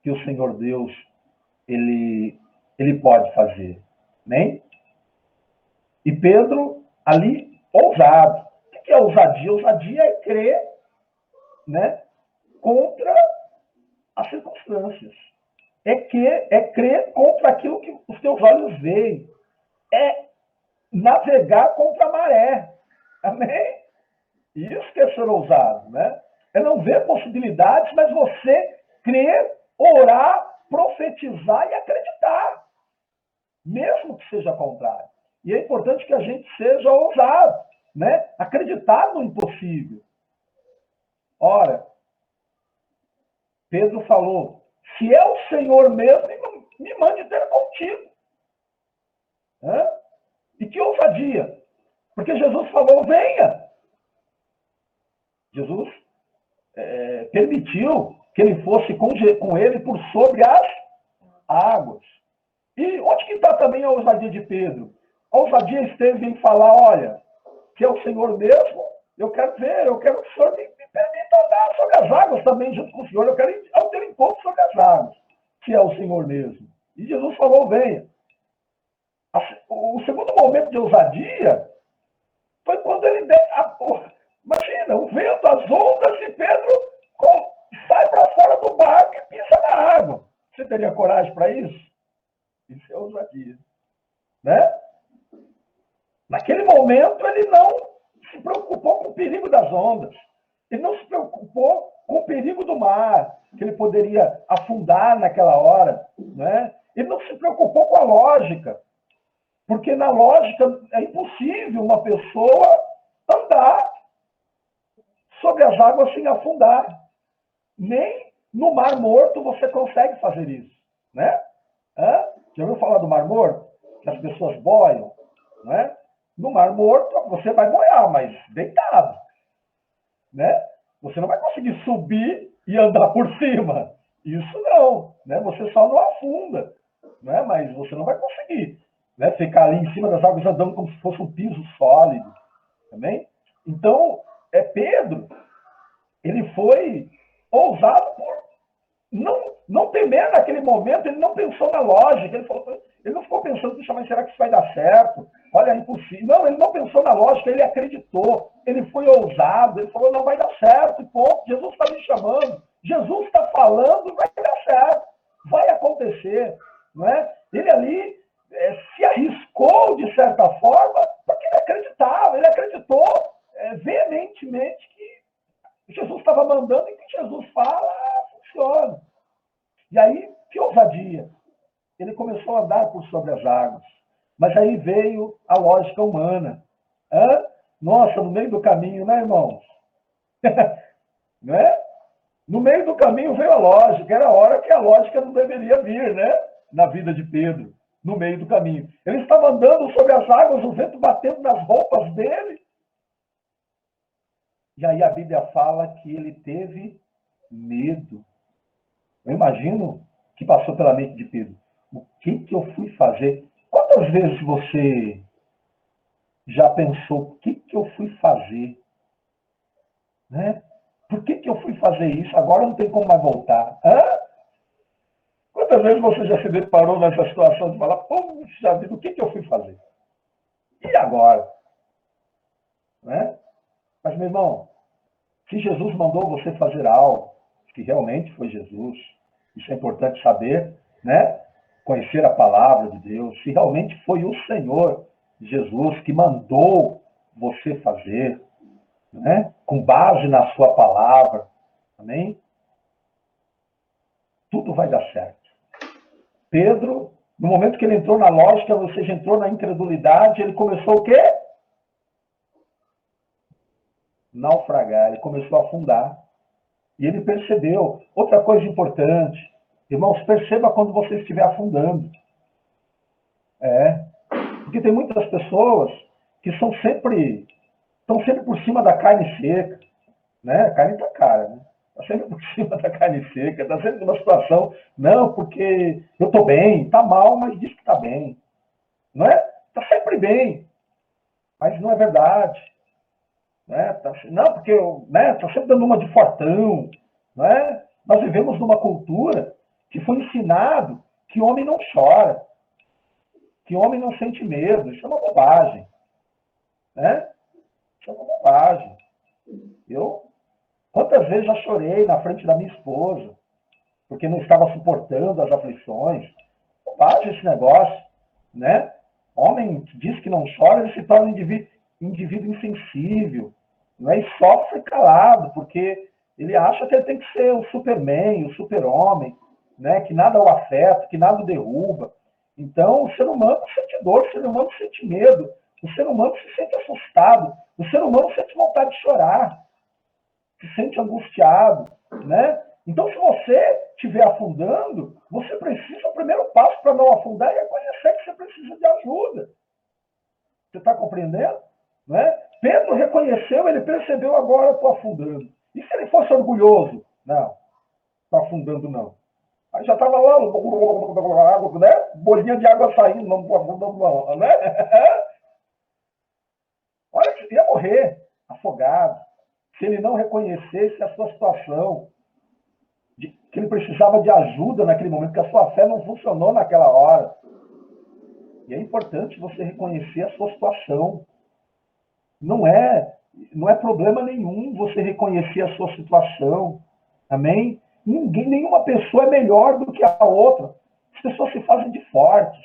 que o Senhor Deus ele pode fazer. Amém? E Pedro, ali, ousado. O que é ousadia? Ousadia é crer, né, contra as circunstâncias. É crer contra aquilo que os teus olhos veem. É navegar contra a maré. Amém? Isso que é ser ousado, né? É não ver possibilidades, mas você crer, orar, profetizar e acreditar. Mesmo que seja contrário. E é importante que a gente seja ousado, né? Acreditar no impossível. Ora, Pedro falou, se é o Senhor mesmo, me mande ter contigo. Né? E que ousadia. Porque Jesus falou, venha. Jesus permitiu que ele fosse com ele por sobre as águas. E onde que está também a ousadia de Pedro? A ousadia esteve em falar, olha, que é o Senhor mesmo, eu quero ver, eu quero que o Senhor me permita andar sobre as águas também junto com o Senhor, eu quero ir ao teu encontro sobre as águas, que é o Senhor mesmo. E Jesus falou, venha. O segundo momento de ousadia foi quando ele imagina, o vento, as ondas, e Pedro sai para fora do barco e pisa na água. Você teria coragem para isso? Isso é ousadia. Né? Naquele momento, ele não se preocupou com o perigo das ondas. Ele não se preocupou com o perigo do mar, que ele poderia afundar naquela hora. Né? Ele não se preocupou com a lógica, porque na lógica é impossível uma pessoa andar sobre as águas sem afundar. Nem no Mar Morto você consegue fazer isso. Né? Já ouviu falar do Mar Morto? Que as pessoas boiam? Né? No Mar Morto você vai boiar, mas deitado. Né? Você não vai conseguir subir e andar por cima. Isso não. Né? Você só não afunda. Né? Mas você não vai conseguir, né, ficar ali em cima das águas andando como se fosse um piso sólido. Também? Então, Pedro, ele foi ousado por Não temer naquele momento, ele não pensou na lógica, ele não ficou pensando, puxa, mas será que isso vai dar certo? Olha, é impossível. Não, ele não pensou na lógica, ele acreditou, ele foi ousado, ele falou, não, vai dar certo, e ponto, Jesus está me chamando, Jesus está falando, vai dar certo, vai acontecer, não é? Ele ali se arriscou, de certa forma, porque ele acreditava, ele acreditou veementemente que Jesus estava mandando e que Jesus fala, funciona. E aí, que ousadia! Ele começou a andar por sobre as águas. Mas aí veio a lógica humana. Nossa, no meio do caminho, né, irmãos? Não é? No meio do caminho veio a lógica. Era a hora que a lógica não deveria vir, né? Na vida de Pedro, no meio do caminho. Ele estava andando sobre as águas, o vento batendo nas roupas dele. E aí a Bíblia fala que ele teve medo. Eu imagino que passou pela mente de Pedro. O que eu fui fazer? Quantas vezes você já pensou, o que eu fui fazer? Né? Por que eu fui fazer isso? Agora não tem como mais voltar. Quantas vezes você já se deparou nessa situação de falar, puxa vida, o que eu fui fazer? E agora? Né? Mas, meu irmão, se Jesus mandou você fazer algo, que realmente foi Jesus, isso é importante saber, né? Conhecer a palavra de Deus, se realmente foi o Senhor Jesus que mandou você fazer, né? Com base na sua palavra, amém? Tudo vai dar certo. Pedro, no momento que ele entrou na lógica, ou seja, entrou na incredulidade, ele começou o quê? Naufragar, ele começou a afundar. E ele percebeu. Outra coisa importante, irmãos, perceba quando você estiver afundando. Porque tem muitas pessoas que estão sempre por cima da carne seca. Né? A carne está cara, né? Está sempre por cima da carne seca, está sempre numa situação, não, porque eu estou bem, está mal, mas diz que está bem. Não é? Está sempre bem, mas não é verdade. Né? Não, porque está sempre dando uma de fortão. Né? Nós vivemos numa cultura que foi ensinado que homem não chora, que homem não sente medo. Isso é uma bobagem. Né? Isso é uma bobagem. Quantas vezes já chorei na frente da minha esposa, porque não estava suportando as aflições. Bobagem esse negócio. Né? Homem que diz que não chora, ele se torna um indivíduo insensível. Né? E sofre calado, porque ele acha que ele tem que ser o Superman, o super-homem, né? Que nada o afeta, que nada o derruba. Então, o ser humano sente dor, o ser humano sente medo, o ser humano se sente assustado, o ser humano sente vontade de chorar, se sente angustiado. Né? Então, se você estiver afundando, você precisa, o primeiro passo para não afundar é reconhecer que você precisa de ajuda. Você está compreendendo? Né? Pedro reconheceu, ele percebeu, agora eu estou afundando. E se ele fosse orgulhoso? Não, está afundando não. Aí já estava lá, né? Bolinha de água saindo, não, né? Olha, que ia morrer afogado, se ele não reconhecesse a sua situação, que ele precisava de ajuda naquele momento, que a sua fé não funcionou naquela hora. E é importante você reconhecer a sua situação. Não é problema nenhum você reconhecer a sua situação. Amém? Nenhuma pessoa é melhor do que a outra. As pessoas se fazem de fortes.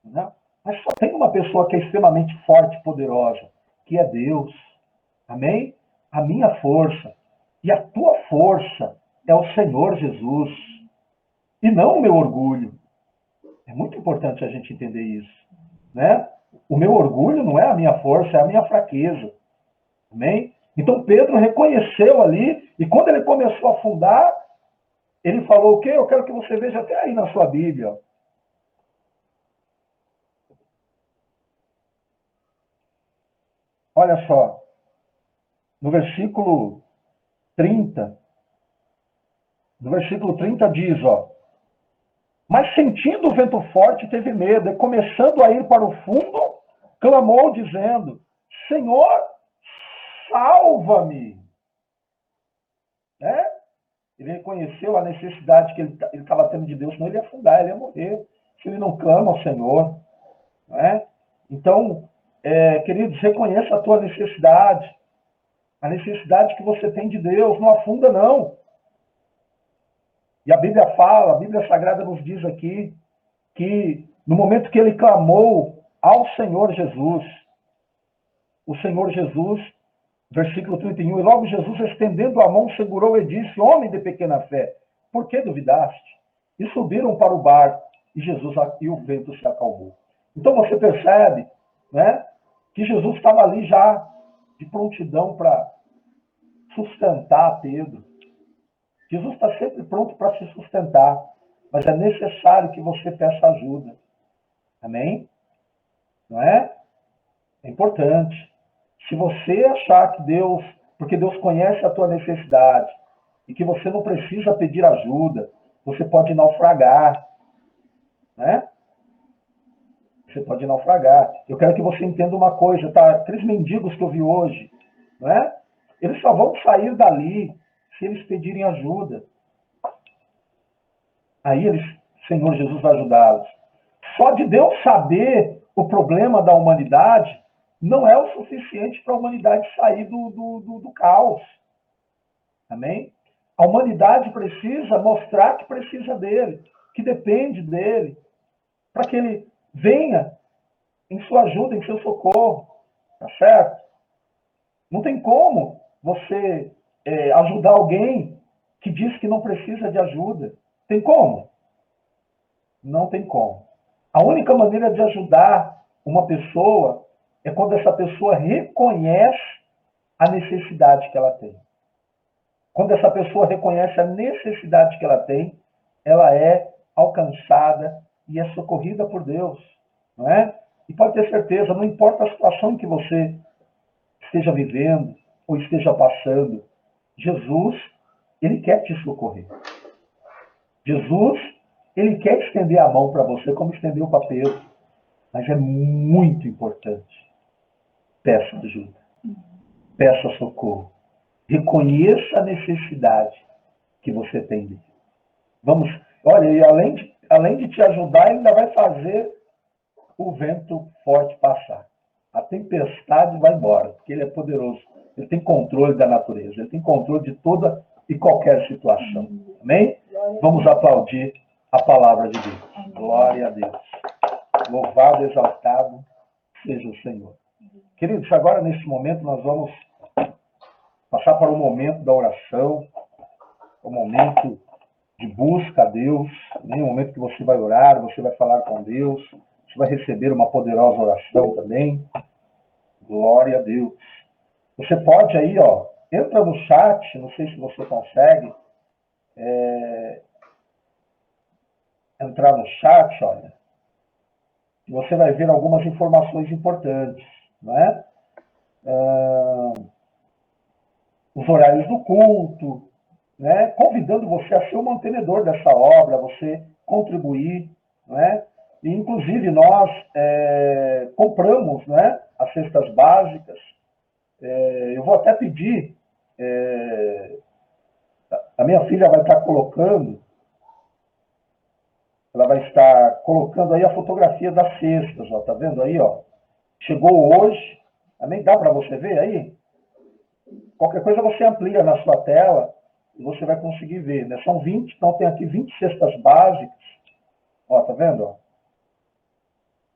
Né? Mas só tem uma pessoa que é extremamente forte e poderosa, que é Deus. Amém? A minha força e a tua força é o Senhor Jesus. E não o meu orgulho. É muito importante a gente entender isso. Né? O meu orgulho não é a minha força, é a minha fraqueza. Amém? Então Pedro reconheceu ali, e quando ele começou a afundar, ele falou o quê? Eu quero que você veja até aí na sua Bíblia. Olha só. No versículo 30. No versículo 30 diz, ó. Mas sentindo o vento forte, teve medo, e começando a ir para o fundo, clamou dizendo, Senhor, salva-me. Né? Ele reconheceu a necessidade que ele estava tendo de Deus, senão ele ia afundar, ele ia morrer. Se ele não clama ao Senhor. Não é? Então, queridos, reconheça a tua necessidade. A necessidade que você tem de Deus. Não afunda, não. E a Bíblia fala, a Bíblia Sagrada nos diz aqui, que no momento que ele clamou ao Senhor Jesus, o Senhor Jesus, versículo 31, e logo Jesus, estendendo a mão, segurou e disse: homem de pequena fé, por que duvidaste? E subiram para o barco, e o vento se acalmou. Então você percebe, né, que Jesus estava ali já de prontidão para sustentar Pedro. Jesus está sempre pronto para se sustentar, mas é necessário que você peça ajuda. Amém? Não é? É importante. Se você achar que Deus, porque Deus conhece a tua necessidade, e que você não precisa pedir ajuda, você pode naufragar. Né? Você pode naufragar. Eu quero que você entenda uma coisa, tá? Aqueles mendigos que eu vi hoje, né? Eles só vão sair dali se eles pedirem ajuda. Aí o Senhor Jesus vai ajudá-los. Só de Deus saber o problema da humanidade não é o suficiente para a humanidade sair do caos. Amém? A humanidade precisa mostrar que precisa dele, que depende dele, para que ele venha em sua ajuda, em seu socorro. Tá certo? Não tem como você ajudar alguém que diz que não precisa de ajuda. Tem como? Não tem como. A única maneira de ajudar uma pessoa é quando essa pessoa reconhece a necessidade que ela tem. Quando essa pessoa reconhece a necessidade que ela tem, ela é alcançada e é socorrida por Deus. Não é? E pode ter certeza, não importa a situação em que você esteja vivendo ou esteja passando, Jesus, ele quer te socorrer. Jesus, ele quer estender a mão para você, como estendeu para Pedro. Mas é muito importante. Peça ajuda. Peça socorro. Reconheça a necessidade que você tem dele. Vamos, olha, e além de te ajudar, ele ainda vai fazer o vento forte passar. A tempestade vai embora, porque ele é poderoso. Ele tem controle da natureza. Ele tem controle de toda e qualquer situação. Amém? Vamos aplaudir a palavra de Deus. Glória a Deus. Louvado, exaltado seja o Senhor. Queridos, agora nesse momento nós vamos passar para o momento da oração, o momento de busca a Deus, o momento que você vai orar, você vai falar com Deus, você vai receber uma poderosa oração também. Glória a Deus. Você pode aí, entra no chat, não sei se você consegue entrar no chat, olha, e você vai ver algumas informações importantes, não é? Os horários do culto, né? Convidando você a ser o mantenedor dessa obra, você contribuir, não é? E, inclusive, nós compramos, né, as cestas básicas. Eu vou até pedir, a minha filha vai estar colocando, ela vai estar colocando aí a fotografia das cestas, ó, tá vendo aí, ó? Chegou hoje, também dá para você ver aí? Qualquer coisa você amplia na sua tela e você vai conseguir ver, né? São 20, então tem aqui 20 cestas básicas, ó, tá vendo, ó?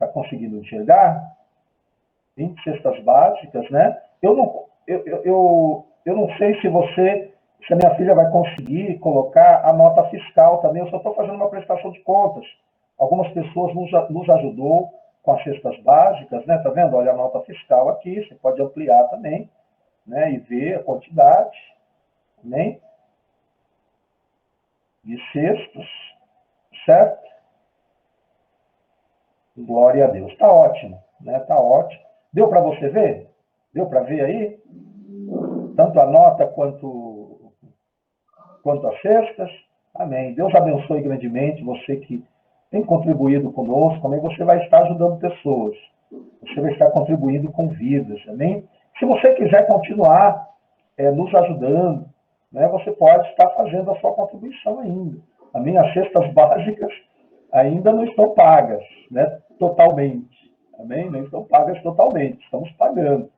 Tá conseguindo enxergar? 20 cestas básicas, né? Eu não sei se a minha filha vai conseguir colocar a nota fiscal também. Eu só estou fazendo uma prestação de contas. Algumas pessoas nos ajudou com as cestas básicas, né? Tá vendo? Olha a nota fiscal aqui. Você pode ampliar também, né? E ver a quantidade, né? De cestos, certo? Glória a Deus. Tá ótimo, né? Tá ótimo. Deu para você ver? Deu para ver aí? Tanto a nota quanto as cestas. Amém. Deus abençoe grandemente você que tem contribuído conosco. Também você vai estar ajudando pessoas. Você vai estar contribuindo com vidas. Amém? Se você quiser continuar nos ajudando, né, você pode estar fazendo a sua contribuição ainda. Amém? As cestas básicas ainda não estão pagas, né, totalmente. Amém? Não estão pagas totalmente, estamos pagando,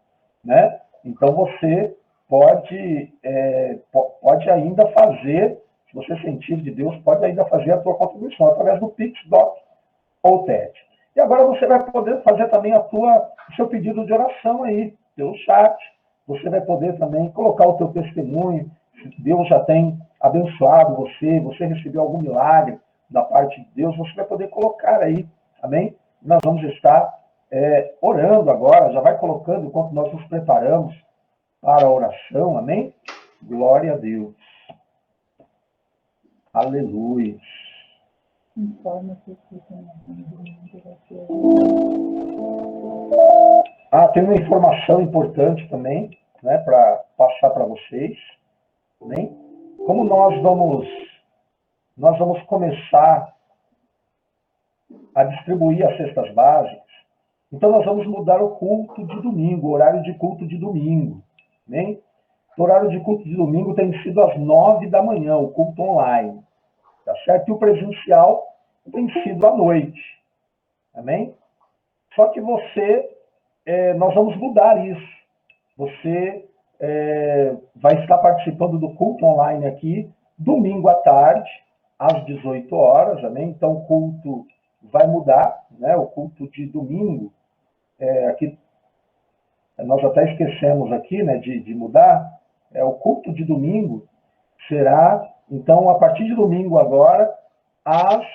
né? Então você pode ainda fazer, se você sentir de Deus, pode ainda fazer a sua contribuição através do Pix, DOC ou TED. E agora você vai poder fazer também o seu pedido de oração aí, pelo chat. Você vai poder também colocar o seu testemunho, se Deus já tem abençoado você recebeu algum milagre da parte de Deus, você vai poder colocar aí, amém? Nós vamos estar orando agora, já vai colocando enquanto nós nos preparamos para a oração, amém? Glória a Deus. Aleluia. Tem uma informação importante também, né, para passar para vocês, amém? Como nós vamos começar a distribuir as cestas básicas, então nós vamos mudar o culto de domingo, o horário de culto de domingo, amém? O horário de culto de domingo tem sido às 9 da manhã, o culto online, tá certo? E o presencial tem sido à noite, amém? Só que nós vamos mudar isso. Você vai estar participando do culto online aqui, domingo à tarde, às 18 horas, amém? Então o culto vai mudar, né? O culto de domingo, aqui, nós até esquecemos aqui, né, de mudar, o culto de domingo será, então, a partir de domingo agora, às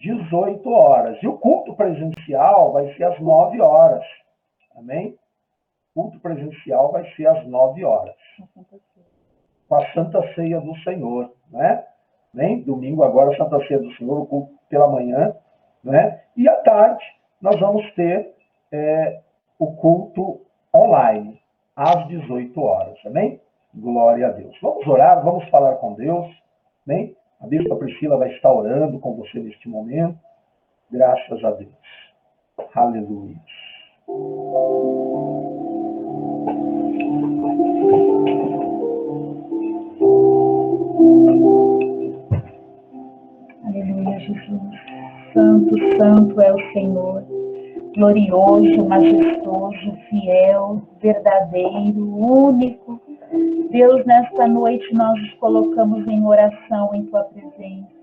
18 horas. E o culto presencial vai ser às 9 horas, amém? O culto presencial vai ser às 9 horas. Com a Santa Ceia do Senhor, né? Amém? Domingo agora, a Santa Ceia do Senhor, o culto pela manhã, né? E à tarde, nós vamos ter o culto online, às 18 horas, amém? Glória a Deus. Vamos orar, vamos falar com Deus, amém? A Bispa Priscila vai estar orando com você neste momento. Graças a Deus. Aleluia. Aleluia, Jesus. Santo, santo é o Senhor. Glorioso, majestoso, fiel, verdadeiro, único. Deus, nesta noite nós nos colocamos em oração em Tua presença.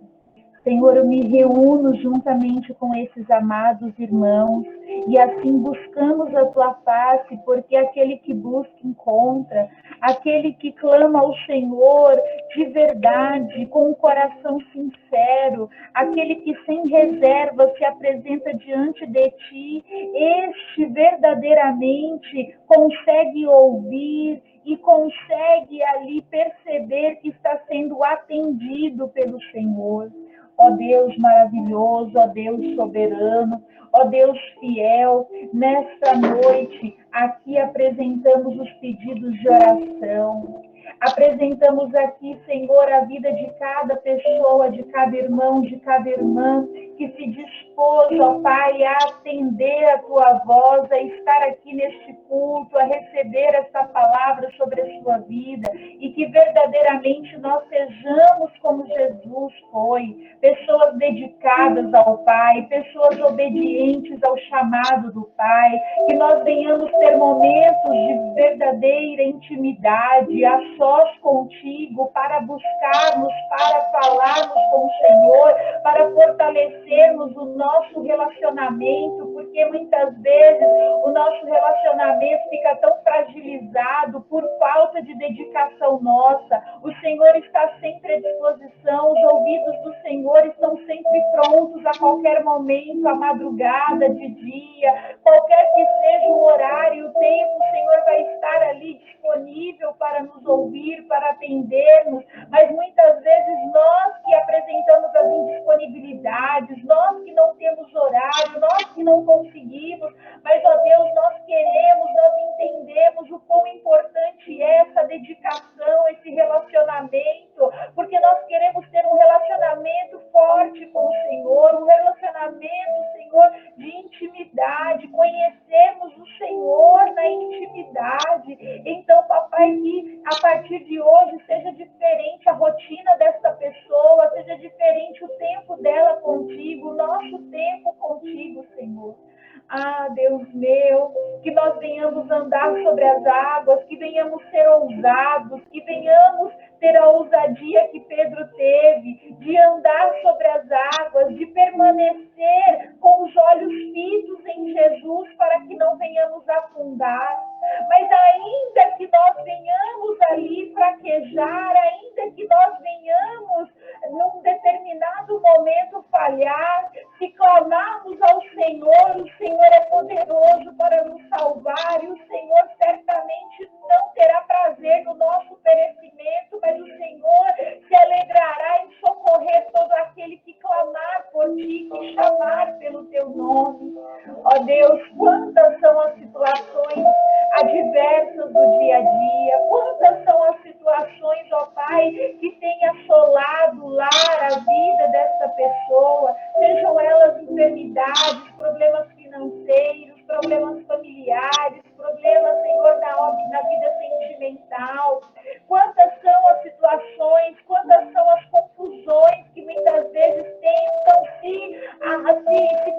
Senhor, eu me reúno juntamente com esses amados irmãos e assim buscamos a Tua face, porque aquele que busca encontra, aquele que clama ao Senhor de verdade, com um coração sincero, aquele que sem reserva se apresenta diante de Ti, este verdadeiramente consegue ouvir e consegue ali perceber que está sendo atendido pelo Senhor. Ó Deus maravilhoso, ó Deus soberano, ó Deus fiel, nesta noite aqui apresentamos os pedidos de oração. Apresentamos aqui, Senhor, a vida de cada pessoa, de cada irmão, de cada irmã que se dispôs, ó Pai, a atender a Tua voz, a estar aqui neste culto, a receber esta palavra sobre a sua vida e que verdadeiramente nós sejamos como Jesus foi, pessoas dedicadas ao Pai, pessoas obedientes ao chamado do Pai, que nós venhamos ter momentos de verdadeira intimidade, a sós contigo, para buscarmos, para falarmos com o Senhor, para fortalecermos o nosso relacionamento, porque muitas vezes o nosso relacionamento fica tão fragilizado por falta de dedicação nossa. O Senhor está sempre à disposição, os ouvidos do Senhor estão sempre prontos a qualquer momento, à madrugada, de dia, qualquer que seja o horário, o tempo, o Senhor vai estar ali disponível para nos ouvir, para atendermos, mas muitas vezes nós que apresentamos as indisponibilidades, nós que não temos horário, nós que não conseguimos, mas, ó Deus, nós queremos, nós entendemos o quão importante é essa dedicação, esse relacionamento, porque nós queremos ter um relacionamento forte com o Senhor, um relacionamento, Senhor, de intimidade, conhecermos o Senhor na intimidade. Então, papai, que a partir de hoje seja seja diferente o tempo dela contigo, o nosso tempo contigo, Senhor. Ah, Deus meu, que nós venhamos andar sobre as águas, que venhamos ser ousados, que venhamos ter a ousadia que Pedro teve, de andar sobre as águas, de permanecer com os olhos fitos em Jesus, para que não venhamos afundar. Mas ainda que nós venhamos ali fraquejar, ainda que nós venhamos num determinado momento falhar, se clamarmos ao Senhor, o Senhor é poderoso para nos salvar, e o Senhor certamente não terá prazer no nosso perecimento, mas o Senhor se alegrará em socorrer todo aquele que clamar por ti, que chamar pelo teu nome. Ó Deus, quantas são as situações adversas do dia a dia, quantas são as situações, ó Pai, que têm assolado o lar, a vida dessa pessoa, sejam elas enfermidades, problemas financeiros, problemas familiares, problemas, Senhor, na vida sentimental. Quantas são as situações, quantas são as confusões que muitas vezes tentam se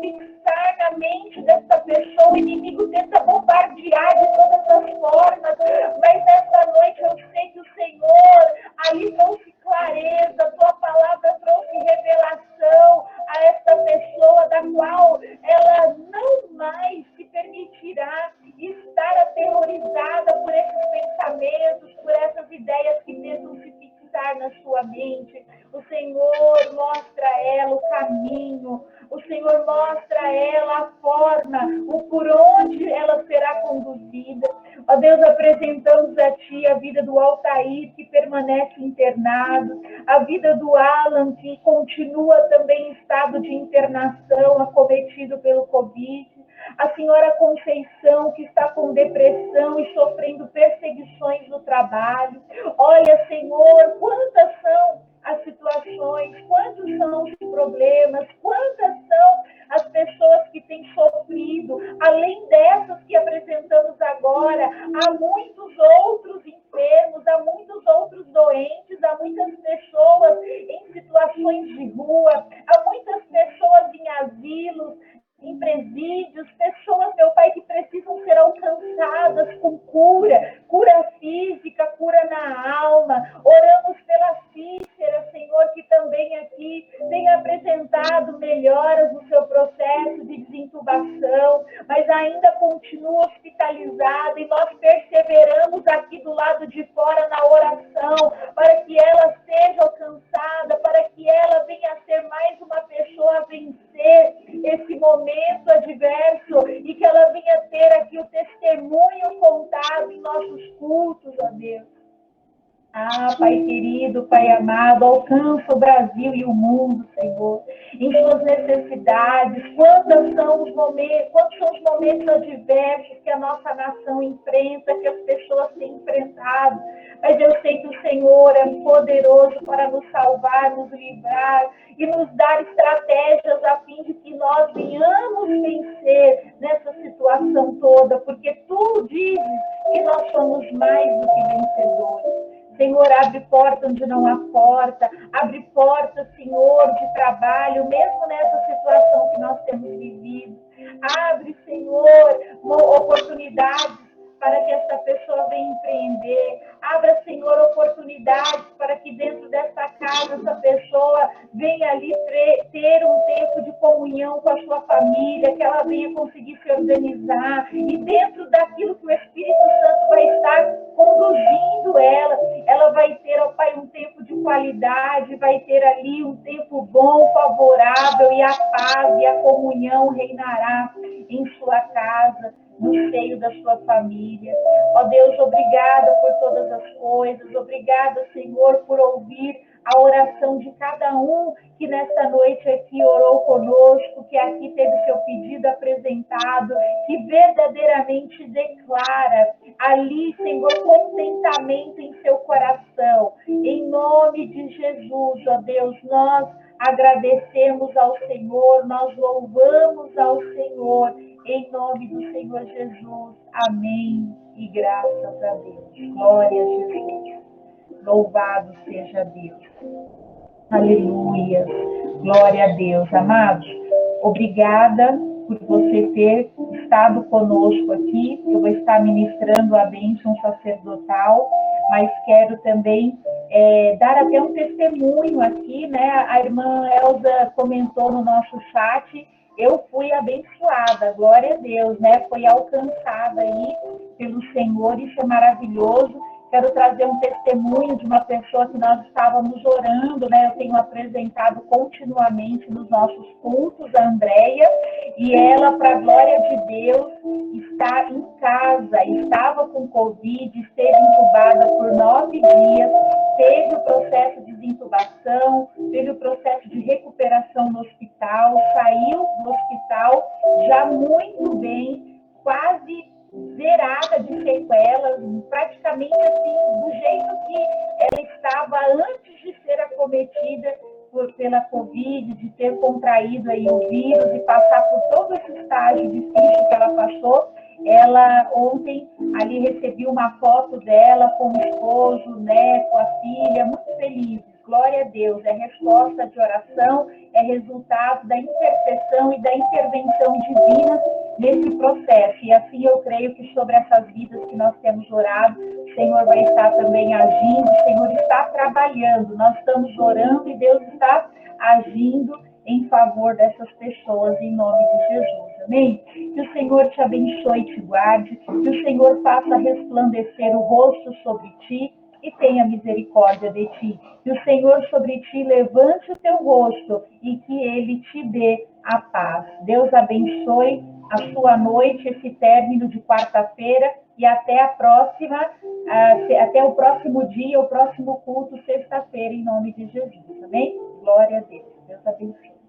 fixar na mente dessa pessoa. O inimigo tenta bombardear de todas as formas, mas nessa noite eu sei que o Senhor ali trouxe clareza, a tua palavra trouxe revelação a esta pessoa, da qual ela não mais se permitirá estar aterrorizada por esses pensamentos, por essas ideias que tentam se fixar na sua mente. O Senhor mostra a ela o caminho, o Senhor mostra a ela a forma, o por onde ela será conduzida. Ó Deus, apresentamos a Ti a vida do Altair, que permanece internado, a vida do Alan, que continua também em estado de internação, acometido pelo Covid, a senhora Conceição, que está com depressão e sofrendo perseguições no trabalho. Olha, Senhor, quantas são as situações, quantos são os problemas, quantas são as pessoas que têm sofrido, além dessas que apresentamos agora, há muitos outros enfermos, há muitos outros doentes, há muitas pessoas em situações de rua, há muitas pessoas em asilos, em presídios, pessoas, meu Pai, que precisam ser alcançadas com cura, cura física, cura na alma. Oramos pela Cícera, Senhor, que também aqui tem apresentado melhoras no seu processo de desintubação, mas ainda continua hospitalizada, e nós perseveramos aqui do lado de fora na oração, para que ela seja alcançada, para que ela venha a ser mais uma pessoa a vencer esse momento adverso, e que ela venha ter aqui o testemunho contado em nossos cultos, ó Deus. Ah, Pai querido, Pai amado, alcança o Brasil e o mundo, Senhor, em suas necessidades. Quantos são os momentos adversos que a nossa nação enfrenta, que as pessoas têm enfrentado. Mas eu sei que o Senhor é poderoso para nos salvar, nos livrar e nos dar estratégias a fim de que nós venhamos vencer nessa situação toda, porque Tu dizes que nós somos mais do que vencedores. Senhor, abre porta onde não há porta, abre porta, Senhor, de trabalho, mesmo nessa situação que nós temos vivido. Abre, Senhor, oportunidades para que essa pessoa venha empreender. Abra, Senhor, oportunidades para que dentro dessa casa essa pessoa venha ali ter um tempo de comunhão com a sua família, que ela venha conseguir se organizar, e dentro daquilo que o Espírito Santo vai estar conduzindo ela vai ter, ó Pai, um tempo de qualidade, vai ter ali um tempo bom, favorável, e a paz e a comunhão reinará em sua casa, no seio da sua família. Ó Deus, obrigada por todas as coisas, obrigada, Senhor, por ouvir a oração de cada um que nesta noite aqui orou conosco, que aqui teve seu pedido apresentado, que verdadeiramente declara ali, Senhor, contentamento em seu coração. Em nome de Jesus, ó Deus, nós agradecemos ao Senhor, nós louvamos ao Senhor, em nome do Senhor Jesus. Amém. E graças a Deus. Glória a Jesus. Louvado seja Deus. Aleluia. Glória a Deus. Amados, obrigada por você ter estado conosco aqui. Eu vou estar ministrando a bênção sacerdotal, mas quero também dar até um testemunho aqui, né? A irmã Elza comentou no nosso chat, eu fui abençoada, glória a Deus, né? Foi alcançada aí pelo Senhor, isso é maravilhoso. Quero trazer um testemunho de uma pessoa que nós estávamos orando, né? Eu tenho apresentado continuamente nos nossos cultos, a Andréia, e ela, para a glória de Deus, está em casa, estava com Covid, esteve entubada por 9 dias, teve o processo de desintubação, teve o processo de recuperação no hospital, saiu do hospital já muito bem, quase zerada de sequelas, praticamente assim, do jeito que ela estava antes de ser acometida pela Covid, de ter contraído aí o vírus e passar por todo esse estágio difícil que ela passou. Ela ontem ali recebi uma foto dela com o esposo, né, com a filha, muito felizes. Glória a Deus, é resposta de oração, é resultado da intercessão e da intervenção divina nesse processo. E assim eu creio que sobre essas vidas que nós temos orado, o Senhor vai estar também agindo, o Senhor está trabalhando, nós estamos orando e Deus está agindo em favor dessas pessoas, em nome de Jesus. Amém? Que o Senhor te abençoe e te guarde, que o Senhor faça resplandecer o rosto sobre ti e tenha misericórdia de ti. Que o Senhor sobre ti levante o teu rosto e que ele te dê a paz. Deus abençoe a sua noite, esse término de quarta-feira, e até a próxima, até o próximo dia, o próximo culto, sexta-feira, em nome de Jesus. Amém? Glória a Deus. Deus abençoe.